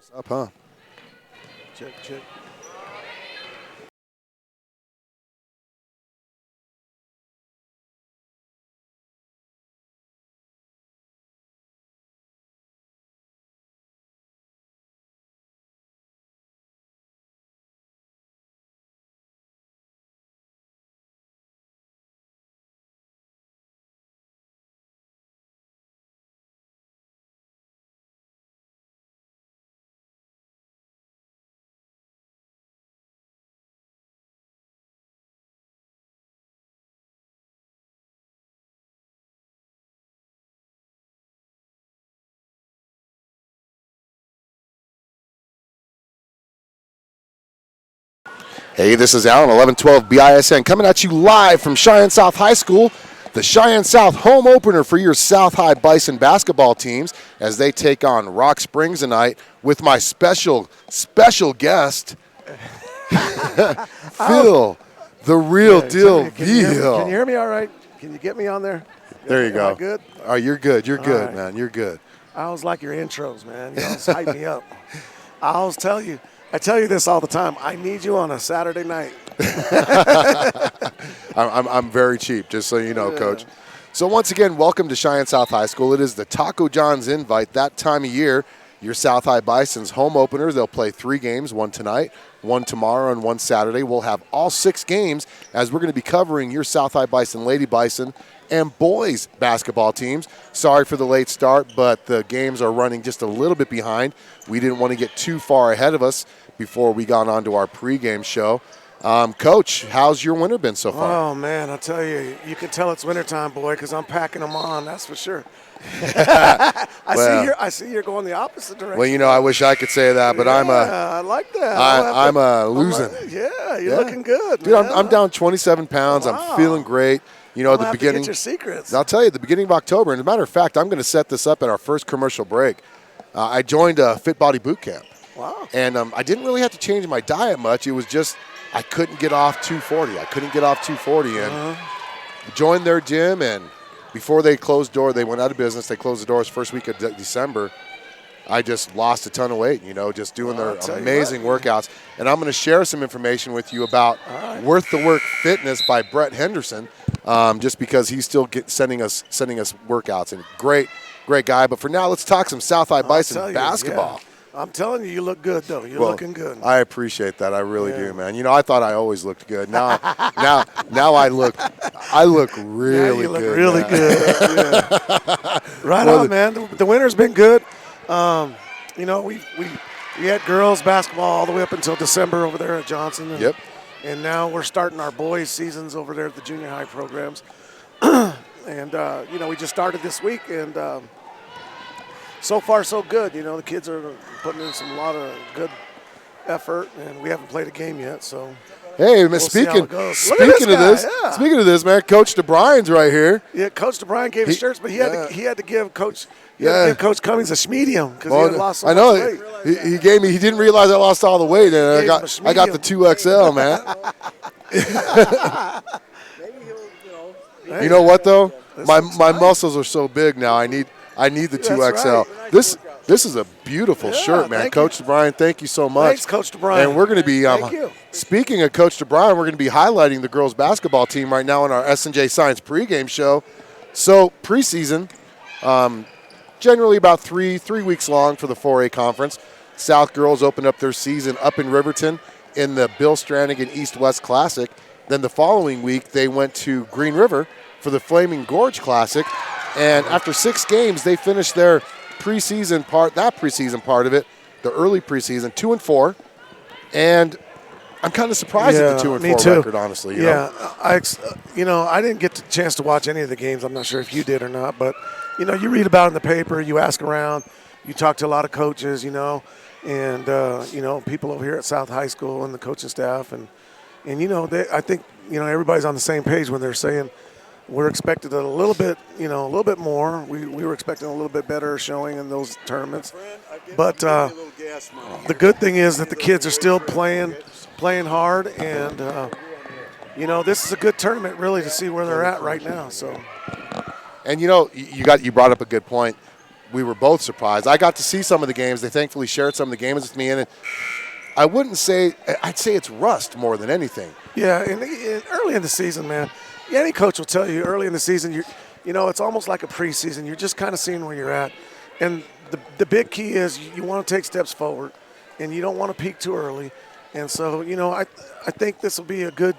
What's up, huh? Check, check. Hey, this is Alan, 1112 BISN, coming at you live from Cheyenne South High School, the Cheyenne South home opener for your South High Bison basketball teams as they take on Rock Springs tonight with my special guest, Phil, the real deal Can you Veal. hear me all right? Can you get me on there? There you Am go. I good? Oh, you're good. You're good, right. man. You're good. I always like your intros, man. You always hype me up. I always tell you this all the time. I need you on a Saturday night. I'm very cheap, just so you know, Coach. So once again, welcome to Cheyenne South High School. It is the Taco John's invite that time of year. Your South High Bison's home openers. They'll play 3 games, one tonight, one tomorrow, and one Saturday. We'll have all 6 games as we're going to be covering your South High Bison, Lady Bison, and boys basketball teams. Sorry for the late start, but the games are running just a little bit behind. We didn't want to get too far ahead of us before we got on to our pregame show. Coach, how's your winter been so far? Oh, man, I tell you, you can tell it's wintertime, boy, because I'm packing them on, that's for sure. I see you're going the opposite direction. Well, you know, I wish I could say that, but I like that. I'm losing. You're looking good, dude. man. I'm down 27 pounds. Wow. I'm feeling great. You know, I'm the have beginning. To get your secrets. I'll tell you, the beginning of October. And as a matter of fact, I'm going to set this up at our first commercial break. I joined a Fit Body Boot Camp. Wow. And I didn't really have to change my diet much. It was just I couldn't get off 240. And joined their gym, and before they closed door, they went out of business. They closed the doors first week of December. I just lost a ton of weight, you know, just doing their amazing workouts. And I'm going to share some information with you about Worth the Work Fitness by Brett Henderson, just because he's still sending us workouts. And great guy. But for now, let's talk some South High Bison basketball. Yeah. I'm telling you look good, though. You're looking good. I appreciate that. I really do, man. You know, I thought I always looked good. Now I look really good. Look really good. Yeah. Right on, man. The winter's been good. You know, we had girls basketball all the way up until December over there at Johnson. And, And now we're starting our boys' seasons over there at the junior high programs. And, you know, we just started this week, and so far so good. You know, the kids are putting in a lot of good effort, and we haven't played a game yet, so. Hey, we'll speaking of this, man, Coach DeBrian's right here. Yeah, Coach DeBrian gave his shirts, but he had to give Coach Cummings a medium because he had lost so much weight. He gave me. He didn't realize I lost all the weight, and I got the 2XL, man. You know what though? My muscles are so big now. I need the 2XL. Right. This is a beautiful shirt, man. Coach DeBrian, thank you so much. Thanks, Coach DeBrian. And we're going to be speaking of Coach DeBrian, we're going to be highlighting the girls basketball team right now in our S&J Science pregame show. So preseason, generally about three weeks long for the 4A conference. South girls opened up their season up in Riverton in the Bill Stranigan East-West Classic. Then the following week, they went to Green River for the Flaming Gorge Classic. And after 6 games, they finished their preseason part of it, the early preseason, 2-4. And I'm kind of surprised at the 2-4 record, honestly. You know? I didn't get the chance to watch any of the games. I'm not sure if you did or not. But, you know, you read about it in the paper, you ask around, you talk to a lot of coaches, you know, and, you know, people over here at South High School and the coaching staff. And you know, I think, you know, everybody's on the same page when they're saying, we're expected a little bit more. We were expecting a little bit better showing in those tournaments. But the good thing is that the kids are still playing hard, and you know, this is a good tournament really to see where they're at right now. So, and you know, you brought up a good point. we were both surprised. I got to see some of the games. They thankfully shared some of the games with me, and I'd say it's rust more than anything. Yeah, and early in the season, man, any coach will tell you early in the season, it's almost like a preseason. You're just kind of seeing where you're at. And the big key is you want to take steps forward, and you don't want to peak too early. And so, I think this will be a good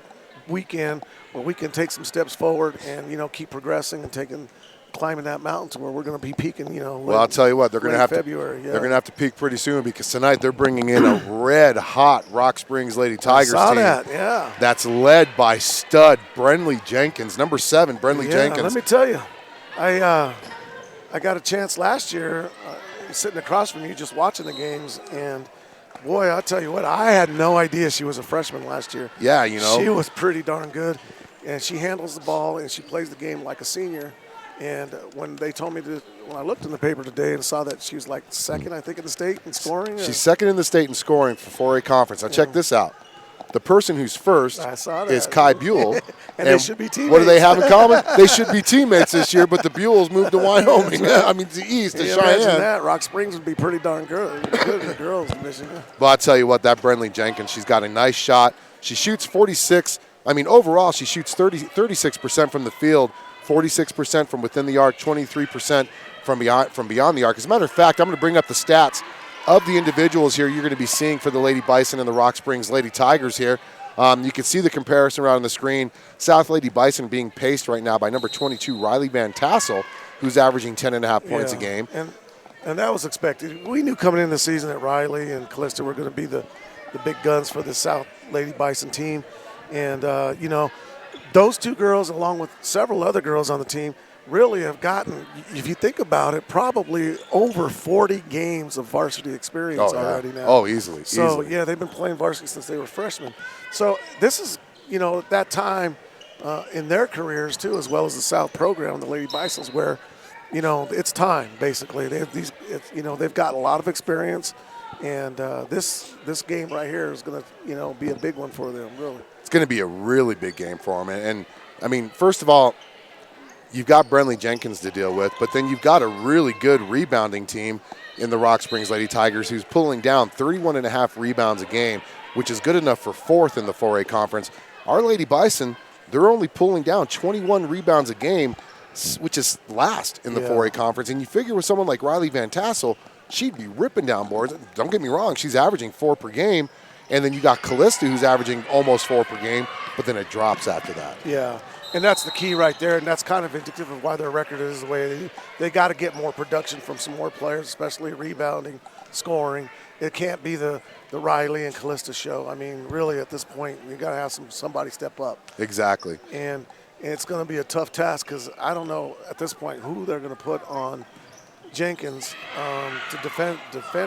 weekend where we can take some steps forward and, keep progressing and climbing that mountain to where we're going to be peaking, Well, I'll tell you what, they're going to have February, they're going to have to peak pretty soon, because tonight they're bringing in a red-hot Rock Springs Lady Tigers I saw team. that, yeah. That's led by stud Brenly Jenkins, number 7, Brenly Jenkins. Let me tell you, I got a chance last year sitting across from you just watching the games, and boy, I'll tell you what, I had no idea she was a freshman last year. Yeah, She was pretty darn good, and she handles the ball, and she plays the game like a senior. And when they told me when I looked in the paper today and saw that she was like second, I think, in the state in scoring. She's second in the state in scoring for 4A conference. Now, check this out. The person who's first is Kai Buell. and they should be teammates. What do they have in common? They should be teammates this year, but the Buells moved to Wyoming. I mean, to the east, to Cheyenne. Imagine that. Rock Springs would be pretty darn good in the girls division. But I'll tell you what, that Brenly Jenkins, she's got a nice shot. She shoots 46. I mean, overall, she shoots 36% from the field, 46% from within the arc, 23% from beyond the arc. As a matter of fact, I'm going to bring up the stats of the individuals here you're going to be seeing for the Lady Bison and the Rock Springs Lady Tigers here. You can see the comparison around on the screen. South Lady Bison being paced right now by number 22, Riley Van Tassel, who's averaging 10.5 points a game. And that was expected. We knew coming into the season that Riley and Callista were going to be the big guns for the South Lady Bison team. And, those two girls, along with several other girls on the team, really have gotten, if you think about it, probably over 40 games of varsity experience already now. Oh, easily. So, yeah, they've been playing varsity since they were freshmen. So this is, that time in their careers, too, as well as the South program, the Lady Bisons, where, it's time, basically. They've got a lot of experience, and this game right here is going to, be a big one for them, really. It's going to be a really big game for them. And I mean, first of all, you've got Brenly Jenkins to deal with, but then you've got a really good rebounding team in the Rock Springs Lady Tigers who's pulling down 31.5 rebounds a game, which is good enough for 4th in the 4A conference. Our Lady Bison, they're only pulling down 21 rebounds a game, which is last in the 4A conference. And you figure with someone like Riley Van Tassel, she'd be ripping down boards. Don't get me wrong, she's averaging 4 per game. And then you got Callista, who's averaging almost 4 per game, but then it drops after that. Yeah, and that's the key right there, and that's kind of indicative of why their record is the way it is. They got to get more production from some more players, especially rebounding, scoring. It can't be the Riley and Callista show. I mean, really, at this point, you got to have somebody step up. Exactly. And it's going to be a tough task because I don't know at this point who they're going to put on Jenkins to defend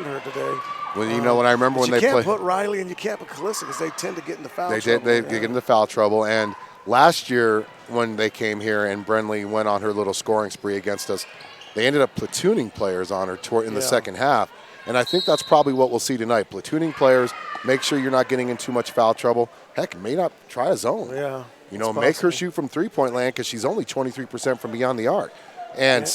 her today. Well, when I remember when they played, you can't put Riley and you can't put Callista because they tend to get into foul trouble. They get into foul trouble. And last year when they came here and Brenly went on her little scoring spree against us, they ended up platooning players on her in the second half. And I think that's probably what we'll see tonight. Platooning players, make sure you're not getting in too much foul trouble. Heck, may not try a zone. Yeah. Make her shoot from three-point land because she's only 23% from beyond the arc. And,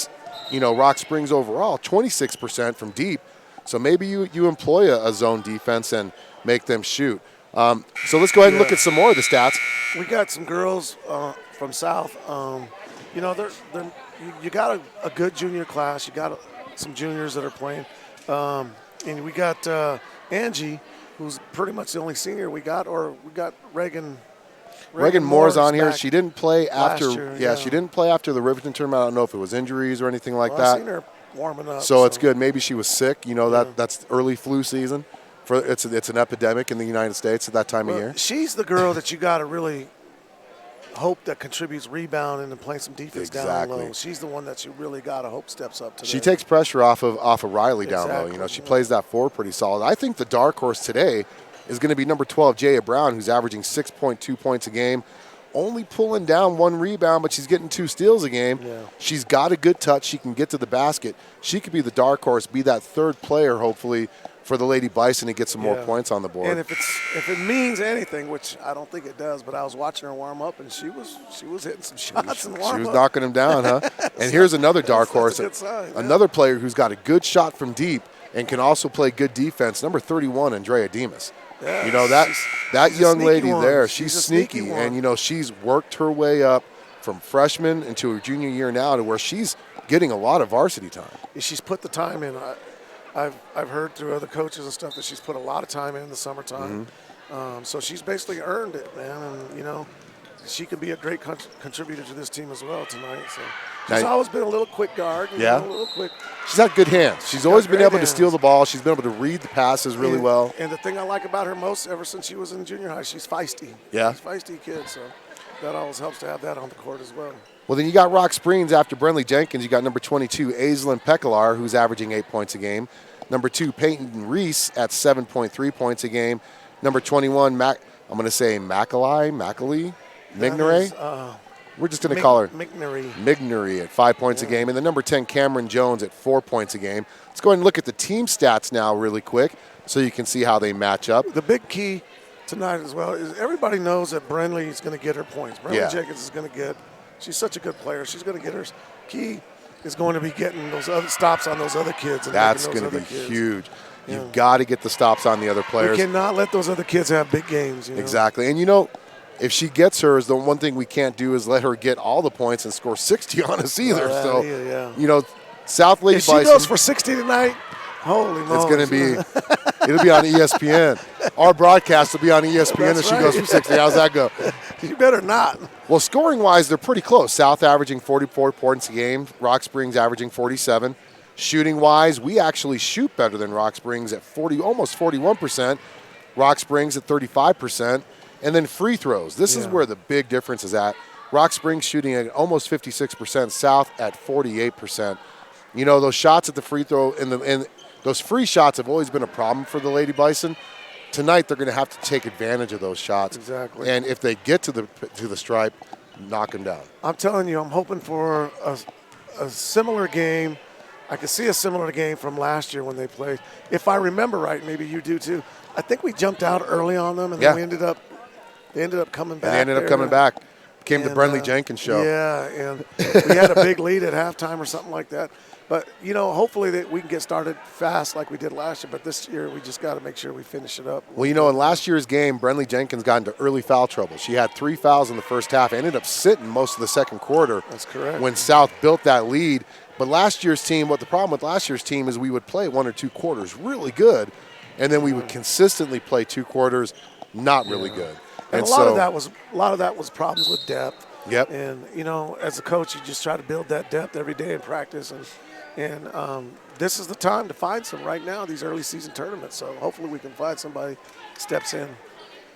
Rock Springs overall, 26% from deep. So maybe you employ a zone defense and make them shoot. So let's go ahead and look at some more of the stats. We got some girls from South. You got a good junior class. You got some juniors that are playing. And we got Angie, who's pretty much the only senior we got, or we got Reagan Moore's on here. She didn't play after. Year, she didn't play after the Riverton tournament. I don't know if it was injuries or anything like that. I've seen her warming up. So it's good. Maybe she was sick. That's early flu season. It's an epidemic in the United States at that time of year. She's the girl that you got to really hope that contributes rebounding and playing some defense down low. She's the one that you really got to hope steps up today. She takes pressure off of Riley down low. She plays that 4 pretty solid. I think the dark horse today is going to be number 12, Jaya Brown, who's averaging 6.2 points a game, only pulling down 1 rebound, but she's getting 2 steals a game. Yeah. She's got a good touch. She can get to the basket. She could be the dark horse, be that third player, hopefully, for the Lady Bison to get some more points on the board. And if it means anything, which I don't think it does, but I was watching her warm up, and she was hitting some shots and warm up. She was knocking them down, huh? And here's another dark horse, That's a good sign, another player who's got a good shot from deep and can also play good defense. Number 31, Andrea Demas. Yeah, You know, that she's young a lady sneaky one. there, She's she's a sneaky sneaky. one. And, you know, she's worked her way up from freshman into her junior year now to where she's getting a lot of varsity time. She's put the time in. I've heard through other coaches and stuff that she's put a lot of time in the summertime. So she's basically earned it, man. And, you know, she could be a great contributor to this team as well tonight. So she's always been a little quick guard. You know, a little quick. She's had good hands. She's always been able to steal the ball. She's been able to read the passes really well. And the thing I like about her most ever since she was in junior high, she's feisty. Yeah. She's a feisty kid, so that always helps to have that on the court as well. Well, then you got Rock Springs after Brenley Jenkins. You got number 22, Aislinn Pekalar, who's averaging 8 points a game. Number 2, Peyton Reese at 7.3 points a game. Number 21, I'm going to say Macaulay, Mignore. We're just going to call her Mignore at 5 points a game. And then number 10, Cameron Jones at 4 points a game. Let's go ahead and look at the team stats now really quick so you can see how they match up. The big key tonight as well is everybody knows that Brenley is going to get her points. Brenley Jenkins is going to get – she's such a good player. She's going to get her – key is going to be getting those other stops on those other kids. And that's going to be huge. You've got to get the stops on the other players. We cannot let those other kids have big games. You know? Exactly. And, you know, if she gets hers, the one thing we can't do is let her get all the points and score 60 on us either. You know, South Lady Bison. If she goes for 60 tonight, holy moly. It's going to be, it'll be on ESPN. Our broadcast will be on ESPN if she goes for 60. How's that go? You better not. Well, scoring-wise, they're pretty close. South averaging 44 points a game. Rock Springs averaging 47. Shooting-wise, we actually shoot better than Rock Springs at almost 41%. Rock Springs at 35%. And then free throws. This is where the big difference is at. Rock Springs shooting at almost 56%. South at 48%. You know, those shots at the free throw and those free shots have always been a problem for the Lady Bison. Tonight they're going to have to take advantage of those shots. Exactly. And if they get to the stripe, knock them down. I'm telling you, I'm hoping for a similar game. I could see a similar game from last year when they played. If I remember right, maybe you do too. I think we jumped out early on them, and then they ended up coming back. Came the Brenley Jenkins show. Yeah, and we had a big lead at halftime or something like that. But, you know, hopefully that we can get started fast like we did last year. But this year we just got to make sure we finish it up. Well, you know, in last year's game, Brenley Jenkins got into early foul trouble. She had 3 fouls in the first half, ended up sitting most of the second quarter. That's correct. When South built that lead. But last year's team, the problem with last year's team is we would play 1 or 2 quarters really good, and then we would consistently play 2 quarters not really good. And a lot of that was problems with depth. Yep. And, you know, as a coach, you just try to build that depth every day in practice. And this is the time to find some right now, these early season tournaments. So hopefully we can find somebody steps in.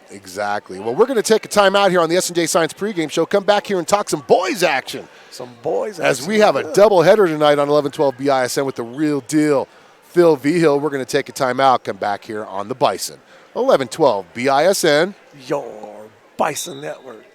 Exactly. Well, we're going to take a time out here on the S&J Science pregame show. Come back here and talk some boys action. As we have a doubleheader tonight on 1112 BISN with the real deal, Phil Vigil. We're going to take a time out. Come back here on the Bison. 1112 BISN. Your Bison Network.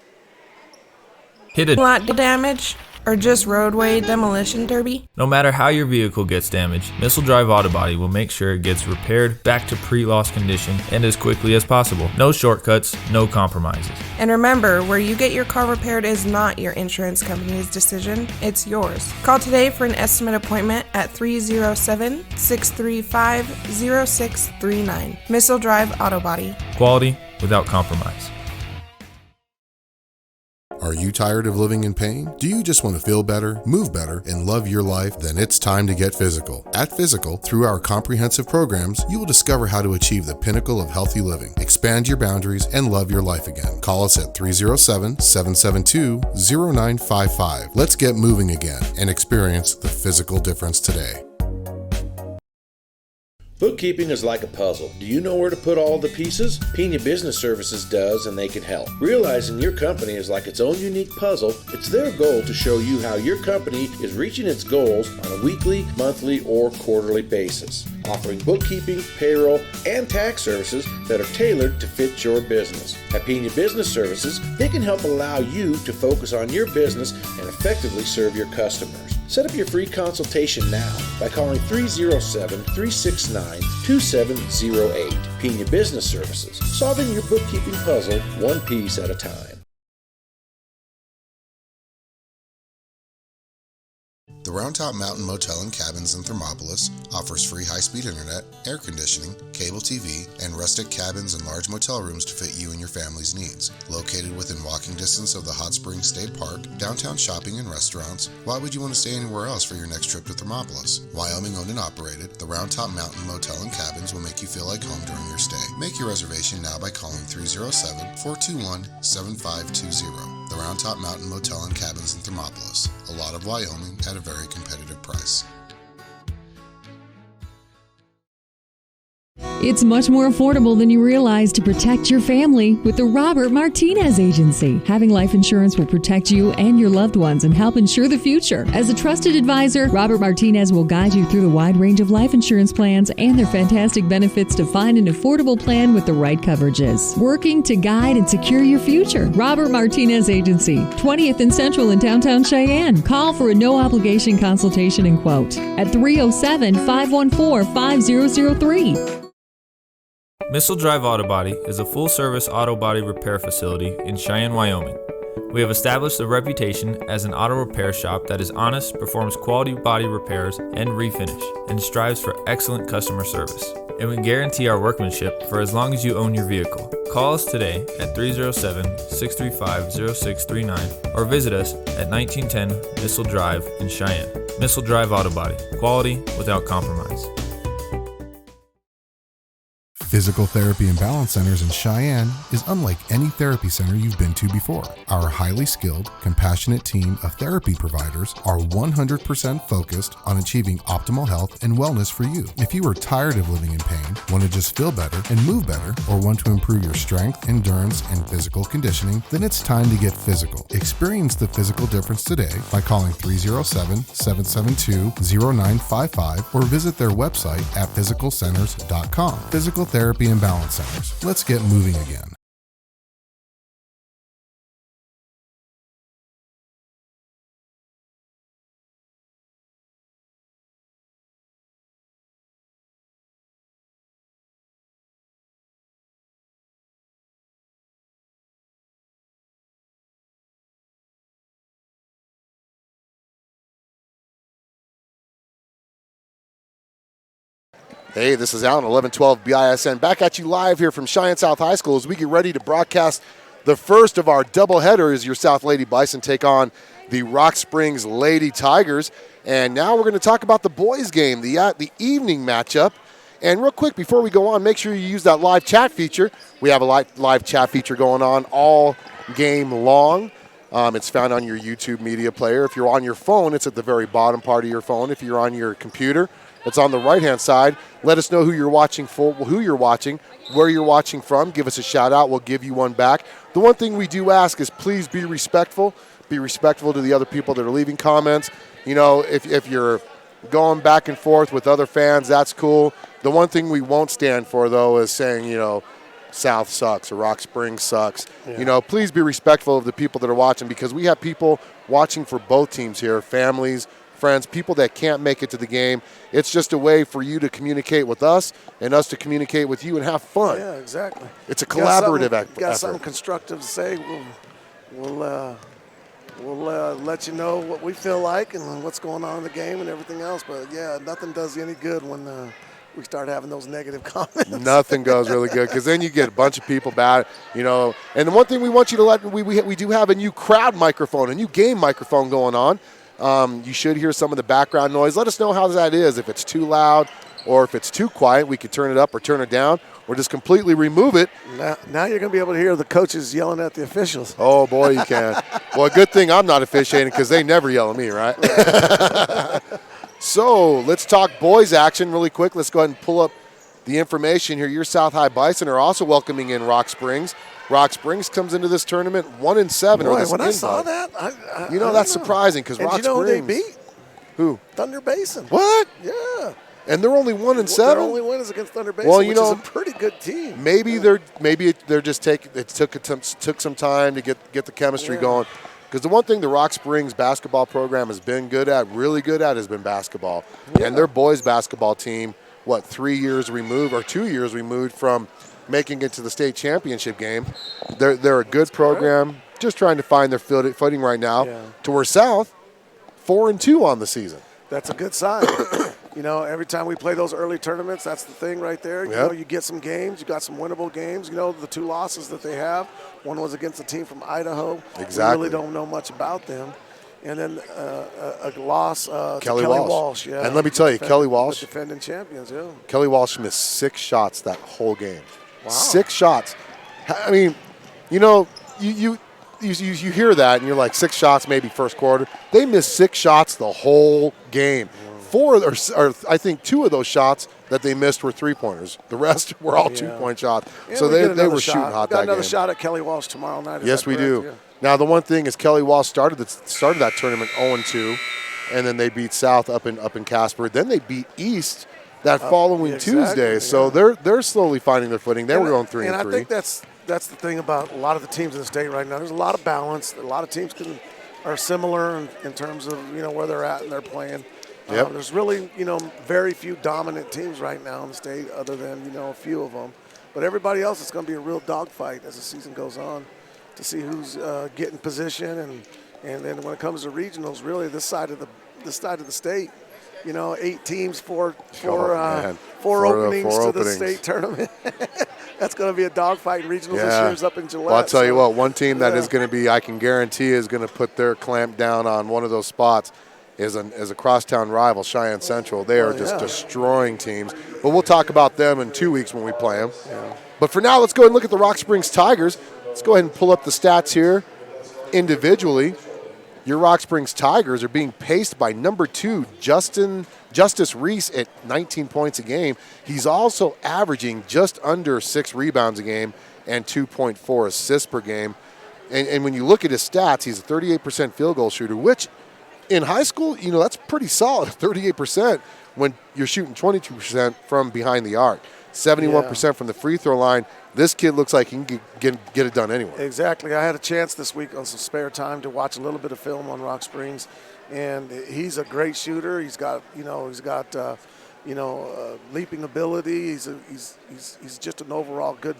Hit a lot damage or just roadway demolition derby? No matter how your vehicle gets damaged, Missile Drive Auto Body will make sure it gets repaired back to pre-loss condition and as quickly as possible. No shortcuts, no compromises. And remember, where you get your car repaired is not your insurance company's decision, it's yours. Call today for an estimate appointment at 307-635-0639. Missile Drive Auto Body. Quality without compromise. Are you tired of living in pain? Do you just want to feel better, move better, and love your life? Then it's time to get physical. At Physical, through our comprehensive programs, you will discover how to achieve the pinnacle of healthy living, expand your boundaries, and love your life again. Call us at 307-772-0955. Let's get moving again and experience the physical difference today. Bookkeeping is like a puzzle. Do you know where to put all the pieces? Pena Business Services does, and they can help. Realizing your company is like its own unique puzzle, it's their goal to show you how your company is reaching its goals on a weekly, monthly, or quarterly basis. Offering bookkeeping, payroll, and tax services that are tailored to fit your business. At Pena Business Services, they can help allow you to focus on your business and effectively serve your customers. Set up your free consultation now by calling 307-369-2708. Pena Business Services, solving your bookkeeping puzzle one piece at a time. The Round Top Mountain Motel and Cabins in Thermopolis offers free high-speed internet, air conditioning, cable TV, and rustic cabins and large motel rooms to fit you and your family's needs. Located within walking distance of the Hot Springs State Park, downtown shopping and restaurants, why would you want to stay anywhere else for your next trip to Thermopolis? Wyoming owned and operated, the Round Top Mountain Motel and Cabins will make you feel like home during your stay. Make your reservation now by calling 307-421-7520. The Round Top Mountain Motel and Cabins in Thermopolis. A lot of Wyoming at a very competitive price. It's much more affordable than you realize to protect your family with the Robert Martinez Agency. Having life insurance will protect you and your loved ones and help ensure the future. As a trusted advisor, Robert Martinez will guide you through the wide range of life insurance plans and their fantastic benefits to find an affordable plan with the right coverages. Working to guide and secure your future. Robert Martinez Agency, 20th and Central in downtown Cheyenne. Call for a no-obligation consultation and quote at 307-514-5003. Missile Drive Auto Body is a full-service auto body repair facility in Cheyenne, Wyoming. We have established a reputation as an auto repair shop that is honest, performs quality body repairs and refinish, and strives for excellent customer service. And we guarantee our workmanship for as long as you own your vehicle. Call us today at 307-635-0639 or visit us at 1910 Missile Drive in Cheyenne. Missile Drive Auto Body. Quality without compromise. Physical Therapy and Balance Centers in Cheyenne is unlike any therapy center you've been to before. Our highly skilled, compassionate team of therapy providers are 100% focused on achieving optimal health and wellness for you. If you are tired of living in pain, want to just feel better and move better, or want to improve your strength, endurance, and physical conditioning, then it's time to get physical. Experience the physical difference today by calling 307-772-0955 or visit their website at physicalcenters.com. Physical Therapy and Balance Centers. Let's get moving again. Hey, this is Alan, 1112 BISN, back at you live here from Cheyenne South High School as we get ready to broadcast the first of our doubleheader as your South Lady Bison take on the Rock Springs Lady Tigers. And now we're going to talk about the boys' game, the evening matchup. And real quick, before we go on, make sure you use that live chat feature. We have a live chat feature going on all game long. It's found on your YouTube media player. If you're on your phone, it's at the very bottom part of your phone. If you're on your computer, it's on the right-hand side. Let us know who you're watching for, where you're watching from. Give us a shout-out. We'll give you one back. The one thing we do ask is please be respectful. Be respectful to the other people that are leaving comments. You know, if you're going back and forth with other fans, that's cool. The one thing we won't stand for, though, is saying, you know, South sucks or Rock Springs sucks. Yeah. You know, please be respectful of the people that are watching because we have people watching for both teams here, families, friends, people that can't make it to the game. It's just a way for you to communicate with us and us to communicate with you and have fun. Yeah, exactly. It's a collaborative effort. Got something constructive to say, we'll let you know what we feel like and what's going on in the game and everything else. But, yeah, nothing does you any good when we start having those negative comments. Nothing goes really good because then you get a bunch of people bad, you know. And the one thing we want you to let, we do have a new crowd microphone, a new game microphone going on. You should hear some of the background noise. Let us know how that is. If it's too loud or if it's too quiet, we could turn it up or turn it down or just completely remove it. Now you're going to be able to hear the coaches yelling at the officials. Oh, boy, you can. Well, good thing I'm not officiating because they never yell at me, right? So let's talk boys action really quick. Let's go ahead and pull up the information here. Your South High Bison are also welcoming in Rock Springs. Rock Springs comes into this tournament 1-7. Boy, when I saw that, that's surprising because Rock Springs. You know who they beat? Who? Thunder Basin. What? Yeah. And they're only 1-7. Their only win is against Thunder Basin, which is a pretty good team. Maybe they're just took some time to get the chemistry going. Because the one thing the Rock Springs basketball program has been really good at, has been basketball. Yeah. And their boys basketball team, 2 years removed from making it to the state championship game. They're a good program, just trying to find their footing right now. Yeah. To where South, 4-2 on the season. That's a good sign. Every time we play those early tournaments, that's the thing right there. You get some games. You got some winnable games. The 2 losses that they have. One was against a team from Idaho. Exactly. We really don't know much about them. And then a loss to Kelly Walsh. Yeah. And let me tell you, Kelly Walsh. The defending champions, yeah. Kelly Walsh missed 6 shots that whole game. Wow. 6 shots. I mean, you hear that and you're like 6 shots maybe first quarter. They missed 6 shots the whole game. 4 or I think 2 of those shots that they missed were 3-pointers. The rest were all 2-point shots. And so they were shooting hot that game. Another shot at Kelly Walsh tomorrow night. Yes, we do. Yeah. Now the one thing is Kelly Walsh started that tournament 0-2, and then they beat South up in Casper. Then they beat East that following Tuesday. Yeah. So they're slowly finding their footing. They were going 3-3. And I think that's the thing about a lot of the teams in the state right now. There's a lot of balance. A lot of teams are similar in terms of where they're at and they're playing. Yep. There's really very few dominant teams right now in the state, other than a few of them. But everybody else, it's going to be a real dogfight as the season goes on, to see who's getting position, and then when it comes to regionals, really this side of the state, 8 teams, four openings to the state tournament. That's going to be a dogfight in regionals this year is up in Gillette. Well, I'll tell you what, one team that is going to be, I can guarantee, is going to put their clamp down on one of those spots is a crosstown rival, Cheyenne Central. They are just destroying teams. But we'll talk about them in 2 weeks when we play them. Yeah. But for now, let's go ahead and look at the Rock Springs Tigers. Let's go ahead and pull up the stats here individually. Your Rock Springs Tigers are being paced by number 2, Justice Reese at 19 points a game. He's also averaging just under 6 rebounds a game and 2.4 assists per game. And when you look at his stats, he's a 38% field goal shooter, which in high school, that's pretty solid, 38% when you're shooting 22% from behind the arc, 71% from the free throw line. This kid looks like he can get it done anywhere. Exactly. I had a chance this week on some spare time to watch a little bit of film on Rock Springs, and he's a great shooter. He's got leaping ability. He's just an overall good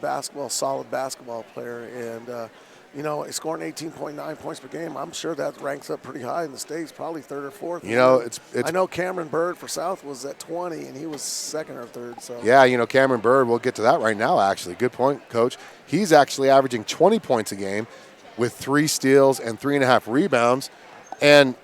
solid basketball player, and he's scoring 18.9 points per game. I'm sure that ranks up pretty high in the States, probably 3rd or 4th. I know Cameron Bird for South was at 20, and he was 2nd or 3rd. So. Yeah, Cameron Bird, we'll get to that right now, actually. Good point, Coach. He's actually averaging 20 points a game with 3 steals and 3.5 rebounds. And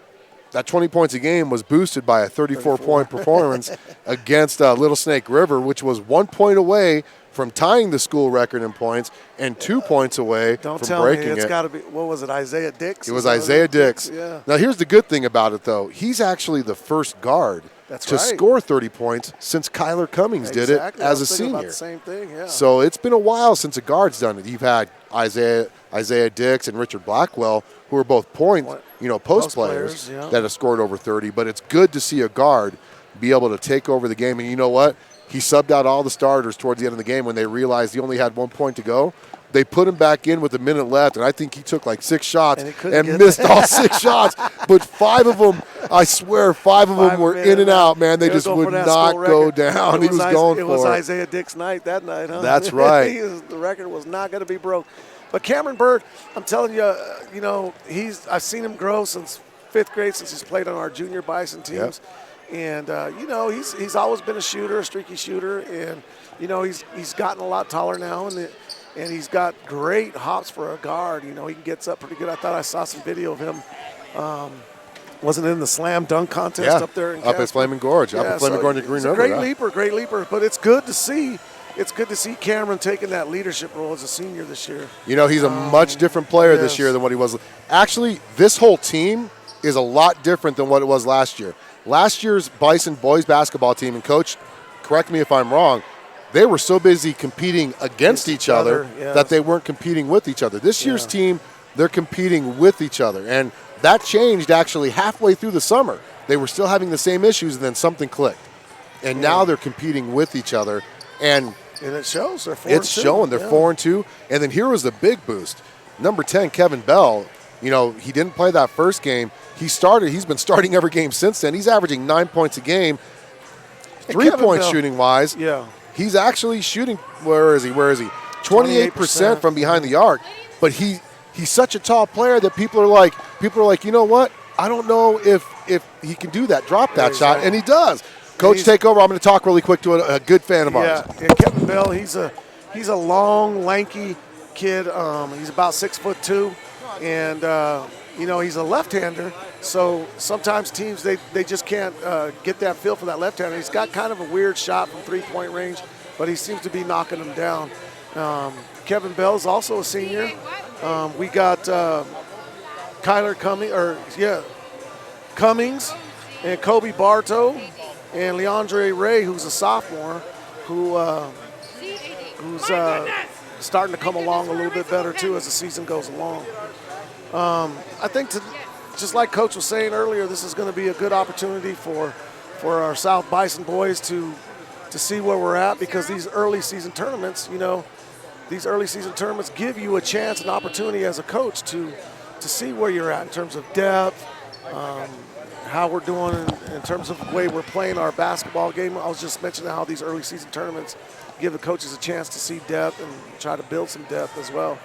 that 20 points a game was boosted by a 34-point performance against Little Snake River, which was 1 point away from tying the school record in points and 2 points away from breaking it. It's got to be, what was it, Isaiah Dix? It was Isaiah Dix. Yeah. Now, here's the good thing about it, though. He's actually the first guard to score 30 points since Kyler Cummings did it as a senior. About the same thing, yeah. So it's been a while since a guard's done it. You've had Isaiah Dix and Richard Blackwell, who are both post players that have scored over 30. But it's good to see a guard be able to take over the game. And you know what? He subbed out all the starters towards the end of the game when they realized he only had 1 point to go. They put him back in with a minute left, and I think he took like 6 shots and missed all 6 shots. But 5 of them, I swear, 5 of them were in and out, man. They just would not go down. He was going for it. It was Isaiah Dick's night that night, huh? That's right. The record was not going to be broke. But Cameron Bird, I'm telling you, I've seen him grow since 5th grade, since he's played on our junior Bison teams. Yep. And, he's always been a shooter, a streaky shooter. And, he's gotten a lot taller now. And he's got great hops for a guard. He gets up pretty good. I thought I saw some video of him. Wasn't it in the slam dunk contest up there in Casper? Up at Flaming Gorge. Up at Flaming Gorge in Green River. Great leaper. But it's good to see. It's good to see Cameron taking that leadership role as a senior this year. He's a much different player this year than what he was. Actually, this whole team is a lot different than what it was last year. Last year's Bison boys basketball team, and Coach, correct me if I'm wrong, they were so busy competing against each other that they weren't competing with each other. This year's team, they're competing with each other. And that changed actually halfway through the summer. They were still having the same issues, and then something clicked. And now they're competing with each other. And it shows. They're 4-2. It's showing. They're 4-2. And then here was the big boost. Number 10, Kevin Bell, he didn't play that first game. He's been starting every game since then. He's averaging 9 points a game. 3-point shooting wise. Yeah. He's actually shooting, where is he? 28% from behind the arc. But he's such a tall player that people are like, you know what? I don't know if he can do that, drop that shot, right. and he does. Coach, take over. I'm going to talk really quick to a good fan of ours. Yeah, Kevin Bell, he's a long, lanky kid. He's about 6'2", and he's a left-hander. So sometimes teams they just can't get that feel for that left-hander. He's got kind of a weird shot from three-point range, but he seems to be knocking them down. Kevin Bell's also a senior. We got Kyler Cummings and Kobe Bartow and Leandre Ray, who's a sophomore, who's starting to come along a little bit better too as the season goes along. I think just like Coach was saying earlier, this is going to be a good opportunity for our South Bison boys to see where we're at, because these early season tournaments, give you a chance, an opportunity as a coach to see where you're at in terms of depth, how we're doing in terms of the way we're playing our basketball game. I was just mentioning how these early season tournaments give the coaches a chance to see depth and try to build some depth as well.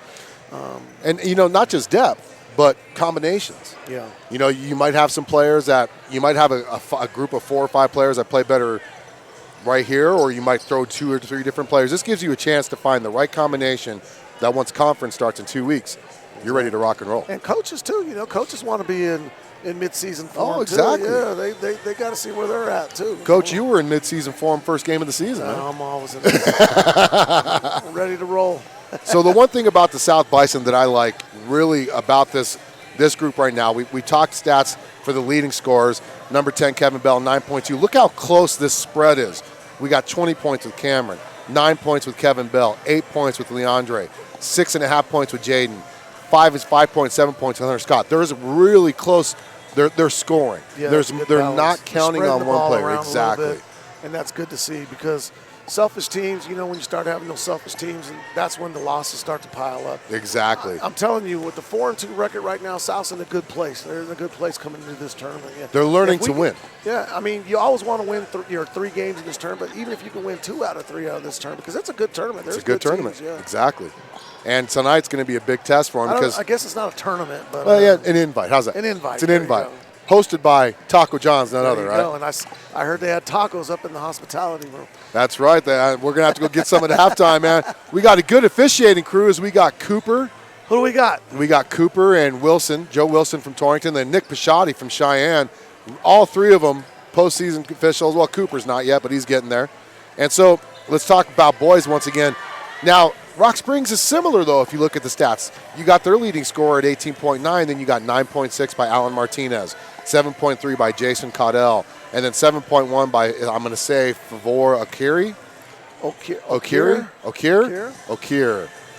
And, not just depth, but combinations. Yeah. You might have some players that you might have a group of 4 or 5 players that play better right here, or you might throw 2 or 3 different players. This gives you a chance to find the right combination that once conference starts in 2 weeks, you're ready to rock and roll. And coaches, too. Coaches want to be in mid-season form. Oh, exactly. Too. Yeah, they got to see where they're at, too. Coach, you were in mid-season form first game of the season. I'm always in I'm ready to roll. So the one thing about the South Bison that I like really about this group right now, we talked stats for the leading scorers. Number 10, Kevin Bell, 9.2. Look how close this spread is. We got 20 points with Cameron, 9 points with Kevin Bell, 8 points with Leandre, 6.5 points with Jaden, 5 points, 7 points with Hunter Scott. There's really close. They're scoring. Yeah, they're not counting on one player. Exactly. And that's good to see, because selfish teams, when you start having those selfish teams, and that's when the losses start to pile up. Exactly. I'm telling you, with the 4-2 record right now, South's in a good place. They're in a good place coming into this tournament. Yeah. They're learning to win. Yeah, you always want to win your 3 games in this tournament, even if you can win 2 out of 3 out of this tournament, because it's a good tournament. It's a good tournament. Teams, yeah. Exactly. And tonight's going to be a big test for them, because I guess it's not a tournament, but an invite. How's that? An invite. It's an invite. Hosted by Taco John's, none other, right? Go. And I heard they had tacos up in the hospitality room. That's right. We're going to have to go get some at halftime, man. We got a good officiating crew. We got Cooper. Who do we got? We got Cooper and Wilson, Joe Wilson from Torrington, then Nick Pisciotti from Cheyenne. All 3 of them postseason officials. Well, Cooper's not yet, but he's getting there. And so let's talk about boys once again. Now, Rock Springs is similar, though, if you look at the stats. You got their leading scorer at 18.9, then you got 9.6 by Alan Martinez, 7.3 by Jason Caudell, and then 7.1 by, I'm going to say, Favor Okiri. Okir.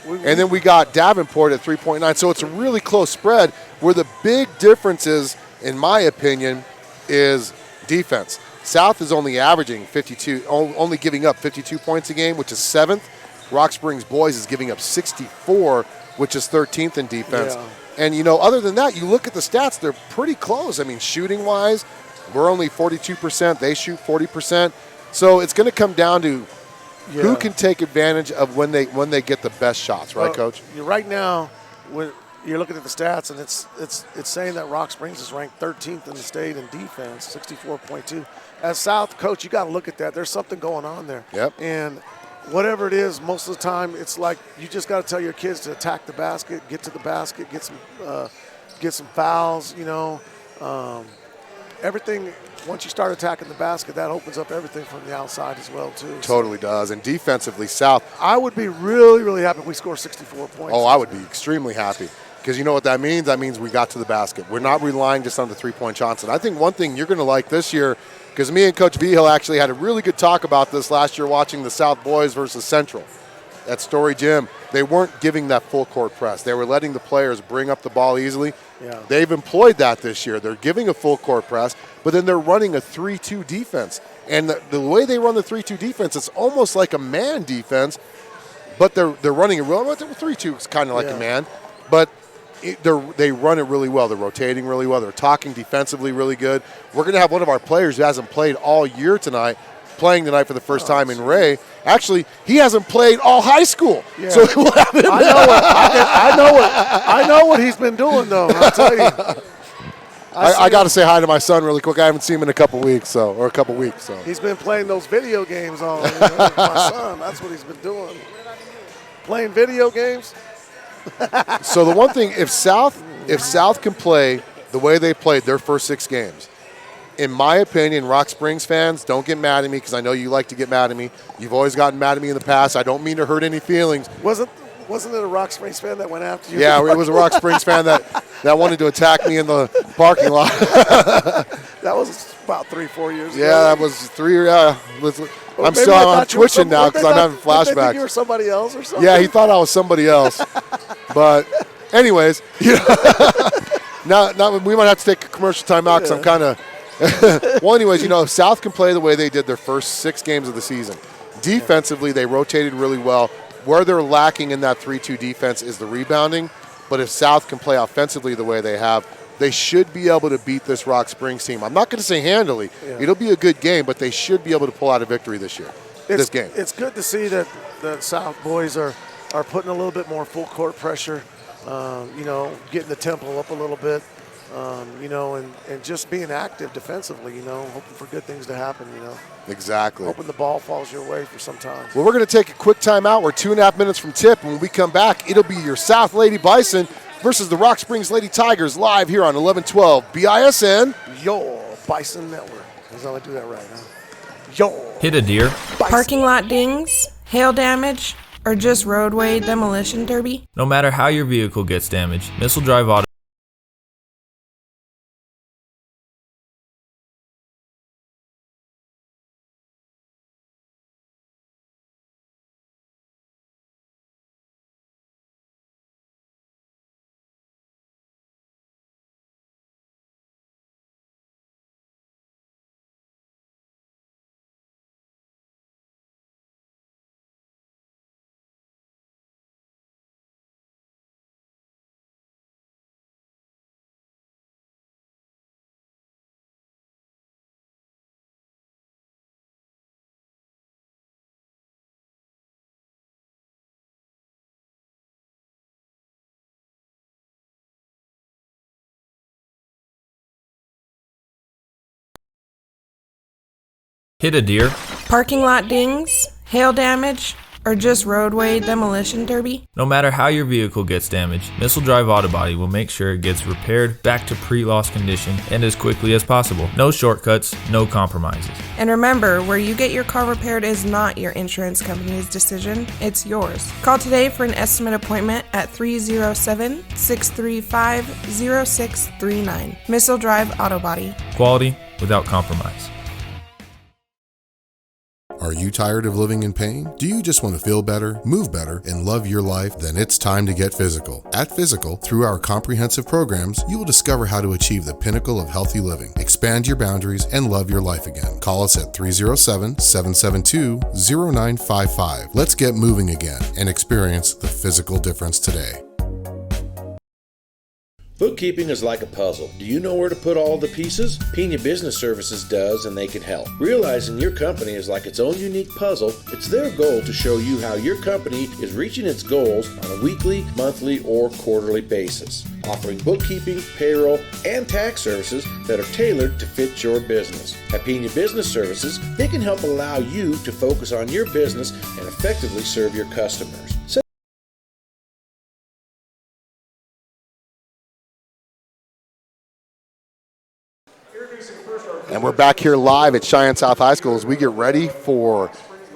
And then we got Davenport at 3.9. So it's a really close spread, where the big difference is, in my opinion, is defense. South is only averaging 52, only giving up 52 points a game, which is 7th. Rock Springs boys is giving up 64, which is 13th in defense. Yeah. And, other than that, you look at the stats, they're pretty close. Shooting-wise, we're only 42%. They shoot 40%. So it's going to come down to who can take advantage of when they get the best shots, right, Coach? Right now, when you're looking at the stats, and it's saying that Rock Springs is ranked 13th in the state in defense, 64.2. As South, Coach, you got to look at that. There's something going on there. Yep. And whatever it is, most of the time, it's like you just got to tell your kids to attack the basket, get to the basket, get some fouls. Everything. Once you start attacking the basket, that opens up everything from the outside as well, too. Totally does. And defensively, South. I would be really, really happy if we score 64 points. Oh, I would be extremely happy. Because you know what that means? That means we got to the basket. We're not relying just on the three-point shots. And I think one thing you're going to like this year, because me and Coach Vigil actually had a really good talk about this last year watching the South boys versus Central at Story Gym. They weren't giving that full court press. They were letting the players bring up the ball easily. Yeah. They've employed that this year. They're giving a full court press, but then they're running a 3-2 defense. And the way they run the 3-2 defense, it's almost like a man defense, but they're running it real. 3-2 is kind of like a man, but they run it really well. They're rotating really well. They're talking defensively really good. We're going to have one of our players who hasn't played all year tonight playing tonight for the first time in Ray. Actually, he hasn't played all high school. Yeah. So we'll have him. I know what he's been doing, though, I'll tell you. I got to say hi to my son really quick. I haven't seen him in a couple weeks. So He's been playing those video games on my son. That's what he's been doing. Playing video games. So the one thing, if South can play the way they played their first 6 games, in my opinion, Rock Springs fans, don't get mad at me because I know you like to get mad at me. You've always gotten mad at me in the past. I don't mean to hurt any feelings. Wasn't it a Rock Springs fan that went after you? Yeah, it was a Rock Springs fan that wanted to attack me in the parking lot. That was about 3-4 years ago. Yeah, that was 3. I'm twitching now because I'm having flashbacks. Did they think you were somebody else or something? Yeah, he thought I was somebody else. But anyways, now we might have to take a commercial timeout because I'm kind of well, anyways, if South can play the way they did their first 6 games of the season, defensively they rotated really well. Where they're lacking in that 3-2 defense is the rebounding. But if South can play offensively the way they have, they should be able to beat this Rock Springs team. I'm not going to say handily. Yeah. It'll be a good game, but they should be able to pull out a victory this game. It's good to see that the South boys are putting a little bit more full court pressure, getting the tempo up a little bit. And just being active defensively, hoping for good things to happen, Exactly. Hoping the ball falls your way for some time. Well, we're going to take a quick timeout. We're 2.5 minutes from tip. When we come back, it'll be your South Lady Bison versus the Rock Springs Lady Tigers live here on 1112 BISN. Your Bison Network. Because I want to do that right now. Your Hit a deer. Bison. Parking lot dings, hail damage, or just roadway demolition derby? No matter how your vehicle gets damaged, Missile Drive Auto. Hit a deer. Parking lot dings, hail damage, or just roadway demolition derby? No matter how your vehicle gets damaged, Missile Drive Auto Body will make sure it gets repaired back to pre-loss condition and as quickly as possible. No shortcuts, no compromises. And remember, where you get your car repaired is not your insurance company's decision, it's yours. Call today for an estimate appointment at 307-635-0639. Missile Drive Auto Body. Quality without compromise. Are you tired of living in pain? Do you just want to feel better, move better, and love your life? Then it's time to get physical. At Physical, through our comprehensive programs, you will discover how to achieve the pinnacle of healthy living, expand your boundaries, and love your life again. Call us at 307-772-0955. Let's get moving again and experience the physical difference today. Bookkeeping is like a puzzle. Do you know where to put all the pieces? Pena Business Services does, and they can help. Realizing your company is like its own unique puzzle, it's their goal to show you how your company is reaching its goals on a weekly, monthly, or quarterly basis. Offering bookkeeping, payroll, and tax services that are tailored to fit your business. At Pena Business Services, they can help allow you to focus on your business and effectively serve your customers. And we're back here live at Cheyenne South High School as we get ready for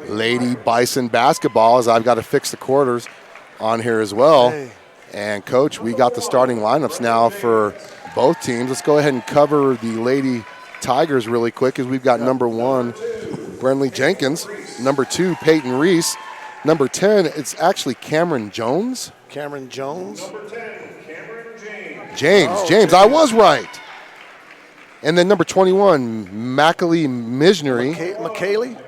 Lady Bison basketball, as I've got to fix the quarters on here as well. Hey. And, Coach, we got the starting lineups now for both teams. Let's go ahead and cover the Lady Tigers really quick, as we've got number 1, Brenley Jenkins. Number 2, Peyton Reese. Number 10, it's actually Cameron Jones. Cameron Jones? Number 10, Cameron James. James, I was right. And then number 21, Macaulay Misnery. McKaylee?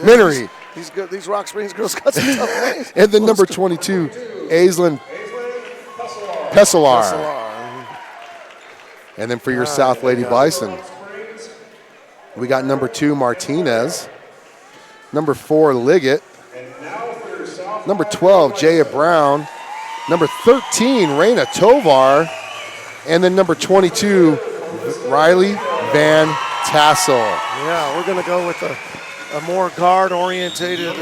Minery. These good. These Rock Springs girls got some tough names. And then number 22, Aislinn Pesalar. And then for your South Lady Bison, we got number 2, Martinez. Number 4, Liggett. Number 12, Jaya Brown. Number 13, Raina Tovar. And then number 22, Riley Van Tassel. Yeah, we're going to go with a more guard-orientated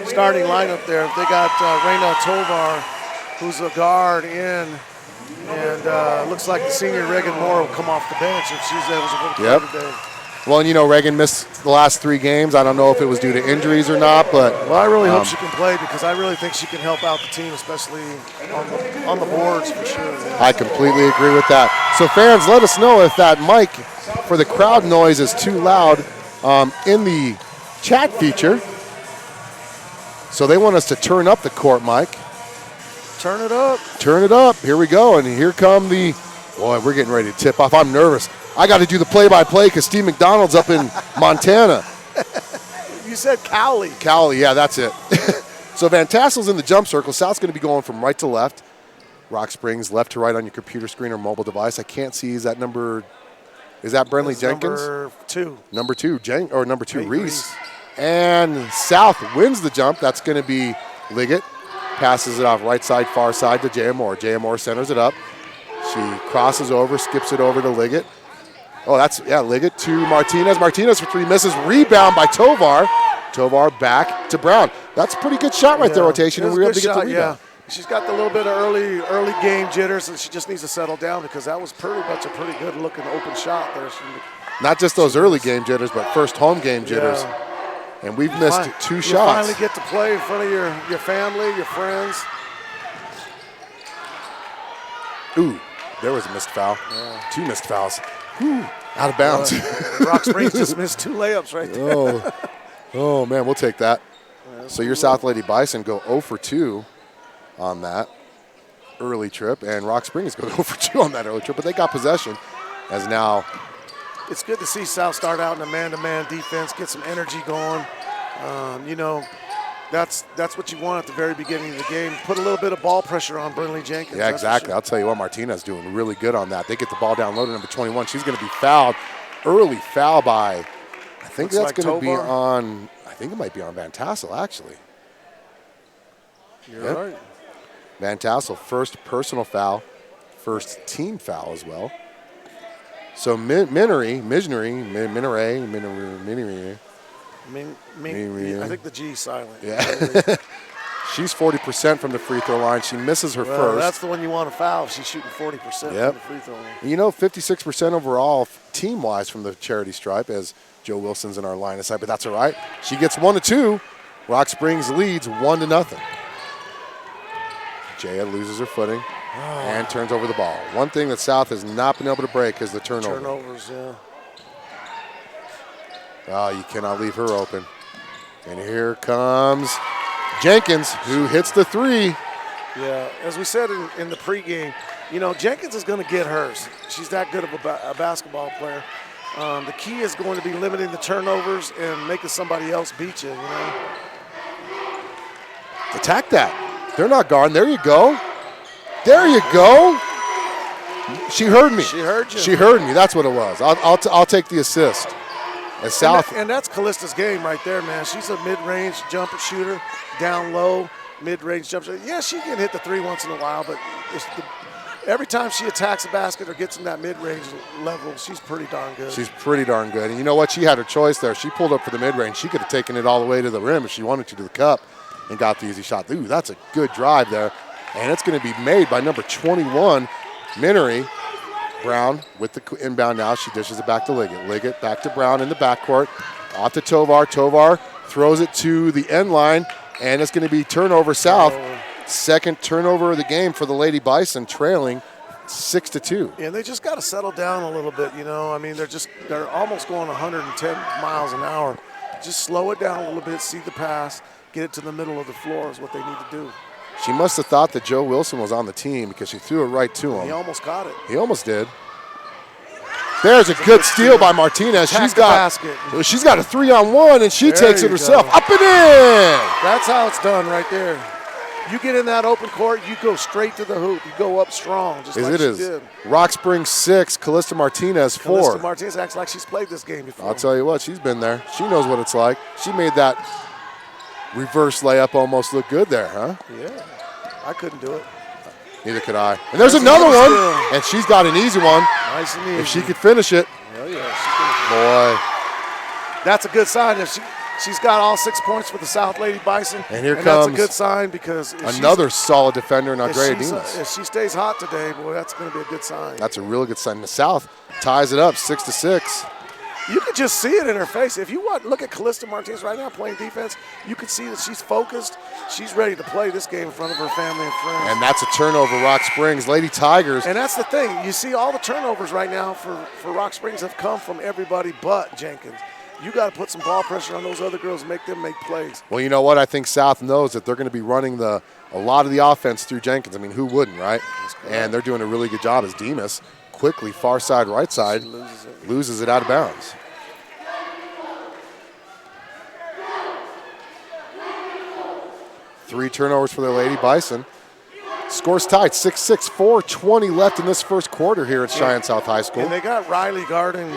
starting lineup there. They got Reina Tovar, who's a guard in, and looks like the senior Reagan Moore will come off the bench if she's able to play today. Well, and you know, Reagan missed the last 3 games. I don't know if it was due to injuries or not, but well, I really hope she can play because I really think she can help out the team, especially on the boards for sure. I completely agree with that. So fans, let us know if that mic for the crowd noise is too loud in the chat feature. So they want us to turn up the court mic. Turn it up. Turn it up. Here we go. And here come the, boy, we're getting ready to tip off. I'm nervous. I got to do the play-by-play because Steve McDonald's up in Montana. You said Cowley. Cowley, yeah, that's it. So Van Tassel's in the jump circle. South's going to be going from right to left. Rock Springs left to right on your computer screen or mobile device. I can't see. Is that Brenley Jenkins? Number two, Reese. And South wins the jump. That's going to be Liggett. Passes it off right side, far side to Jaya Moore. Jaya Moore centers it up. She crosses over, skips it over to Liggett. Oh, Liggett to Martinez. Martinez for 3 misses. Rebound by Tovar. Tovar back to Brown. That's a pretty good shot right there, rotation, and we were able to get the rebound. Yeah. She's got the little bit of early game jitters, and she just needs to settle down because that was pretty much a pretty good-looking open shot there. Not just those early game jitters, but first home game jitters. Yeah. And we've missed 2 shots. You finally get to play in front of your family, your friends. Ooh, there was a missed foul. Yeah. 2 missed fouls. Ooh, out of bounds. Rock Springs just missed 2 layups right there. Oh man, we'll take that. Yeah, so your South Lady Bison go 0 for 2 on that early trip, and Rock Springs go 0 for 2 on that early trip, but they got possession as now. It's good to see South start out in a man-to-man defense, get some energy going. That's what you want at the very beginning of the game. Put a little bit of ball pressure on Brinley Jenkins. Yeah, exactly. Sure. I'll tell you what, Martinez doing really good on that. They get the ball down low to number 21. She's going to be fouled. Early foul by, I think that's going to be on, I think it might be on Van Tassel, actually. You're right. Van Tassel, first personal foul, first team foul as well. So Minery, I think the G is silent. Yeah. She's 40% from the free throw line. She misses her first. That's the one you want to foul. She's shooting 40% from the free throw line. 56% overall team-wise from the charity stripe as Joe Wilson's in our line of sight, but that's all right. She gets 1 to 2. Rock Springs leads 1-0. Jaya loses her footing and turns over the ball. One thing that South has not been able to break is the turnover. Turnovers, yeah. Oh, you cannot leave her open. And here comes Jenkins, who hits the 3. Yeah, as we said in the pregame, Jenkins is going to get hers. She's that good of a basketball player. The key is going to be limiting the turnovers and making somebody else beat you, Attack that. They're not guarding. There you go. There you go. She heard me. She heard you. She heard me. That's what it was. I'll take the assist. As South. And that's Callista's game right there, man. She's a mid-range jumper shooter, down low, mid-range jump shooter. Yeah, she can hit the 3 once in a while, but every time she attacks a basket or gets in that mid-range level, she's pretty darn good. She's pretty darn good. And you know what? She had her choice there. She pulled up for the mid-range. She could have taken it all the way to the rim if she wanted to the cup and got the easy shot. Ooh, that's a good drive there. And it's going to be made by number 21, Minery. Brown with the inbound now. She dishes it back to Liggett. Liggett back to Brown in the backcourt. Off to Tovar. Tovar throws it to the end line, and it's going to be turnover South. Second turnover of the game for the Lady Bison, trailing 6-2. Yeah, they just got to settle down a little bit, I mean, they're almost going 110 miles an hour. Just slow it down a little bit, see the pass, get it to the middle of the floor is what they need to do. She must have thought that Joe Wilson was on the team because she threw it right to him. He almost got it. He almost did. There's a good steal by Martinez. She's got a 3-on-1, and she takes it herself. Up and in! That's how it's done right there. You get in that open court, you go straight to the hoop. You go up strong, just like she did. Rock Springs 6, Callista Martinez 4. Callista Martinez acts like she's played this game before. I'll tell you what, she's been there. She knows what it's like. She made that reverse layup almost look good there, huh? Yeah, I couldn't do it. Neither could I. And there's another one, and she's got an easy one. Nice and easy. If she could finish it. Oh, yeah. Boy. That's a good sign. If she's got all 6 points for the South Lady Bison. And here comes that's a good sign because another solid defender in Andrea Dimas. If she stays hot today, boy, that's going to be a good sign. That's a really good sign. The South ties it up 6-6. You could just see it in her face. If you look at Callista Martinez right now playing defense, you can see that she's focused. She's ready to play this game in front of her family and friends. And that's a turnover, Rock Springs. Lady Tigers. And that's the thing. You see all the turnovers right now for Rock Springs have come from everybody but Jenkins. You got to put some ball pressure on those other girls and make them make plays. Well, you know what? I think South knows that they're going to be running a lot of the offense through Jenkins. I mean, who wouldn't, right? And they're doing a really good job as Dimas quickly, far side, right side, loses it out of bounds. Three turnovers for the Lady Bison. Score's tied, 6-6, 4:20 left in this first quarter here at Cheyenne South High School. And they got Riley guarding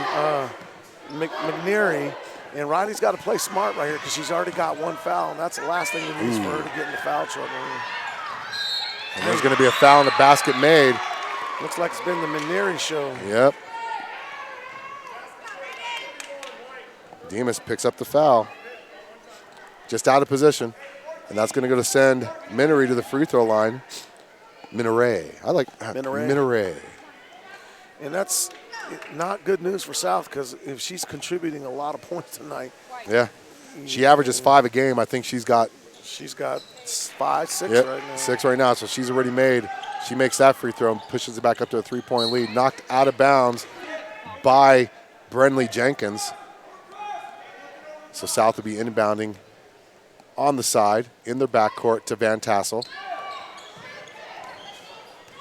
McNeary, and Riley's got to play smart right here because she's already got one foul, and that's the last thing that needs for her to get into foul trouble. And there's going to be a foul and a basket made. Looks like it's been the McNeary show. Yep. Dimas picks up the foul. Just out of position. And that's going to go to send Minery to the free throw line. Mineray. I like Mineray. And that's not good news for South because if she's contributing a lot of points tonight. Yeah. She averages 5 a game. I think she's got 5, 6 right now. 6 right now. So she's already made. She makes that free throw and pushes it back up to a 3-point lead. Knocked out of bounds by Brenley Jenkins. So South will be inbounding on the side in their backcourt to Van Tassel.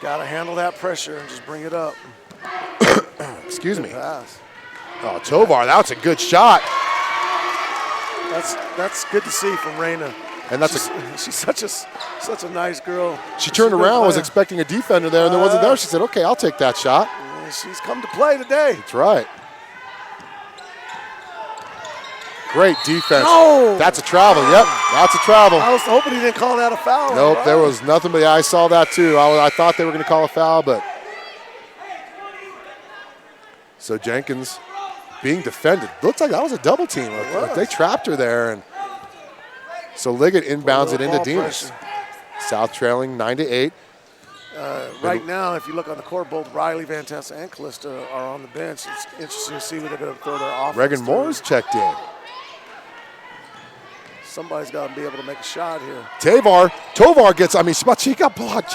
Got to handle that pressure and just bring it up. Excuse me. Pass. Oh, Tovar, that's a good shot. That's good to see from Raina. And she's such a nice girl. She turned around, was expecting a defender there, and there wasn't there. She said, "Okay, I'll take that shot." She's come to play today. That's right. Great defense. No. That's a travel. Yep, that's a travel. I was hoping he didn't call that a foul. Nope, right? there was nothing, but I saw that too. I thought they were going to call a foul, but. So Jenkins being defended. Looks like that was a double team. Like they trapped her there. And so Liggett inbounds it into Dimas. Pressure. South trailing 9-8. Right now, if you look on the court, both Riley, Van Tessa, and Callista are on the bench. It's interesting to see where they're going to throw their offense. Reagan Moore's checked in. Somebody's got to be able to make a shot here. Tovar gets, she got blocked.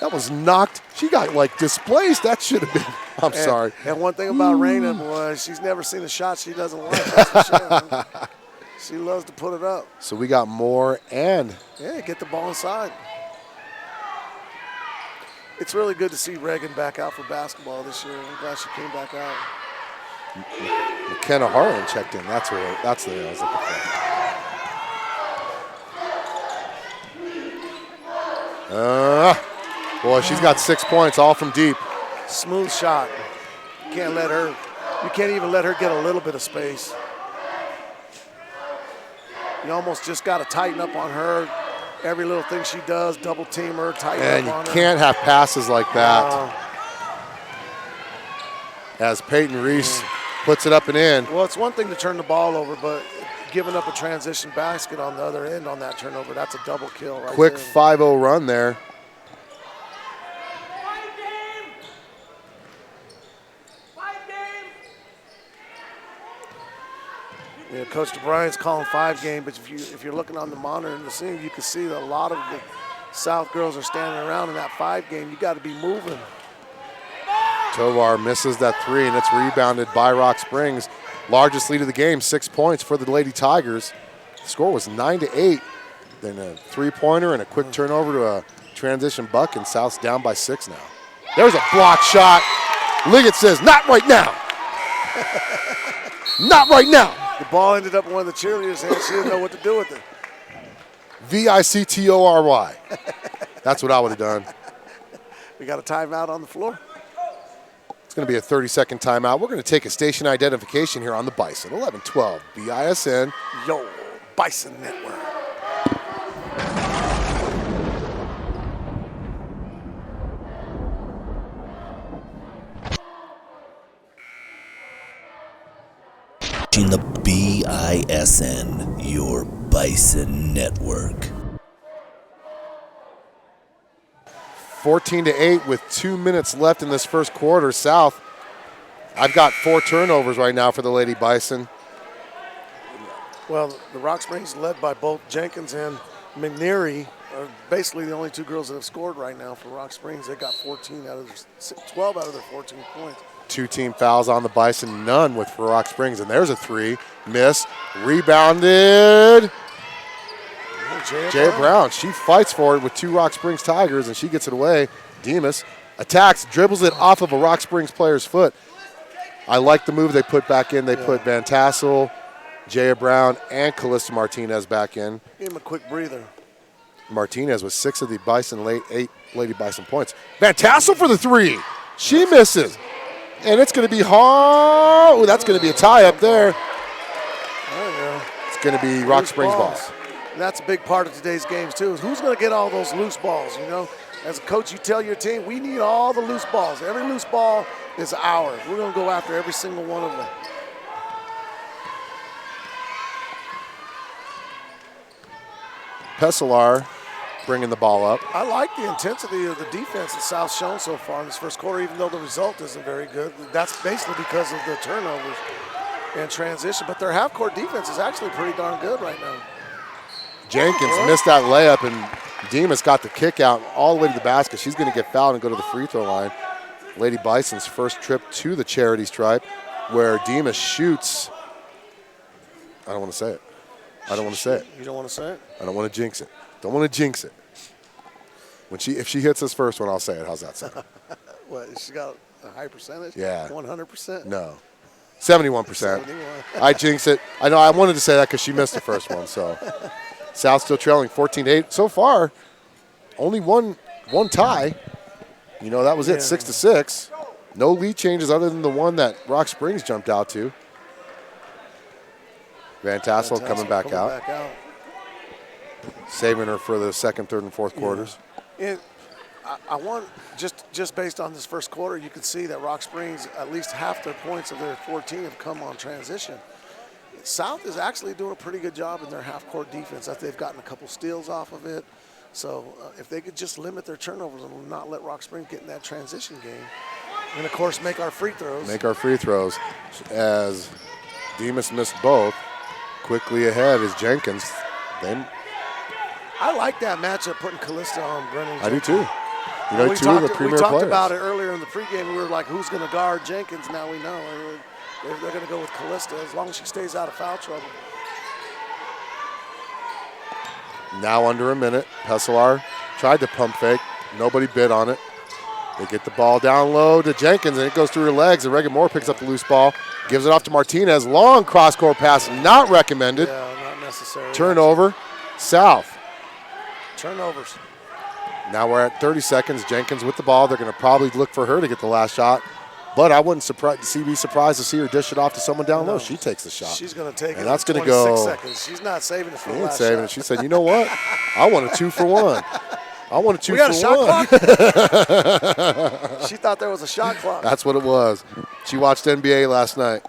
That was knocked. She got displaced. That should have been, sorry. And one thing about Raina, boy, she's never seen a shot she doesn't like. That's for sure. She loves to put it up. So we got Moore and. Yeah, get the ball inside. It's really good to see Reagan back out for basketball this year. I'm glad she came back out. McKenna Harlan checked in. That's the I was looking for. Boy, she's got 6 points, all from deep. Smooth shot. You can't even let her get a little bit of space. You almost just got to tighten up on her. Every little thing she does, double team her, tighten up on her. And you can't have passes like that. As Peyton Reese puts it up and in. Well, it's one thing to turn the ball over, but giving up a transition basket on the other end on that turnover, that's a double kill right Quick there. 5-0 run there. Yeah, Coach DeBryan's calling 5-game, but if you're looking on the monitor and the scene, you can see that a lot of the South girls are standing around in that 5-game. You got to be moving. Tovar misses that 3, and it's rebounded by Rock Springs. Largest lead of the game, 6 points for the Lady Tigers. The score was 9-8. Then a 3-pointer and a quick turnover to a transition buck, and South's down by 6 now. There's a block shot. Liggett says, "Not right now." Not right now. The ball ended up in one of the cheerleaders' hands. She didn't know what to do with it. Victory. That's what I would have done. We got a timeout on the floor. It's going to be a 30-second timeout. We're going to take a station identification here on the Bison. 1112 BISN. Yo, Bison Network. The BISN, your Bison Network. 14-8 with 2 minutes left in this first quarter. South, I've got 4 turnovers right now for the Lady Bison. Well, the Rock Springs, led by both Jenkins and McNeary, are basically the only 2 girls that have scored right now for Rock Springs. They got 12 out of their 14 points. 2 team fouls on the Bison, none with for Rock Springs, and there's a 3. Miss, rebounded. Jaya Brown, she fights for it with 2 Rock Springs Tigers, and she gets it away. Demas attacks, dribbles it off of a Rock Springs player's foot. I like the move they put back in. They put Van Tassel, Jaya Brown, and Callista Martinez back in. Give him a quick breather. Martinez with 6 of the Bison 8 Lady Bison points. Van Tassel for the 3. She misses. And it's going to be hard. Ooh, that's going to be a tie up there. It's going to be Rock Springs ball. And that's a big part of today's games, too, is who's going to get all those loose balls, you know? As a coach, you tell your team, we need all the loose balls. Every loose ball is ours. We're going to go after every single one of them. Pesalar bringing the ball up. I like the intensity of the defense that South's shown so far in this first quarter, even though the result isn't very good. That's basically because of the turnovers and transition. But their half-court defense is actually pretty darn good right now. Jenkins missed that layup, and Demas got the kick out all the way to the basket. She's going to get fouled and go to the free throw line. Lady Bison's first trip to the charity stripe, where Demas shoots. I don't want to say it. I don't want to say it. You don't want to say it? I don't want to jinx it. Don't want to jinx it. If she hits this first one, I'll say it. How's that sound? What, she got a high percentage? Yeah. 100%? No. 71%. 71. I jinx it. I know I wanted to say that because she missed the first one. So South still trailing 14-8. So far, only one tie. You know, that was it, 6-6. No lead changes other than the one that Rock Springs jumped out to. Van Tassel coming back out. Saving her for the second, third, and fourth quarters. And I want, just based on this first quarter, you can see that Rock Springs, at least half their points of their 14 have come on transition. South is actually doing a pretty good job in their half-court defense. They've gotten a couple steals off of it. So if they could just limit their turnovers and not let Rock Springs get in that transition game. And, of course, make our free throws. Make our free throws. As Demas missed both, quickly ahead is Jenkins. I like that matchup, putting Callista on Brennan. I do too. You know, two of the premier players. We talked players. about it earlier in the pregame. We were like, who's going to guard Jenkins? Now we know. They're going to go with Callista as long as she stays out of foul trouble. Now under a minute. Pesalar tried to pump fake. Nobody bid on it. They get the ball down low to Jenkins, and it goes through her legs. And Reagan Moore picks up the loose ball, gives it off to Martinez. Long cross-court pass, not recommended. Yeah, not necessary. Turnover, South. Turnovers. Now we're at 30 seconds. Jenkins with the ball. They're going to probably look for her to get the last shot. But I wouldn't be surprised to see her dish it off to someone down low. She takes the shot. She's going to take it. And that's going to 26 go. seconds. She's not saving it for the She ain't last saving shot. it. She said, you know what? I want a 2-for-1. I want a 2-for-1. We got a shot clock? She thought there was a shot clock. That's what it was. She watched NBA last night.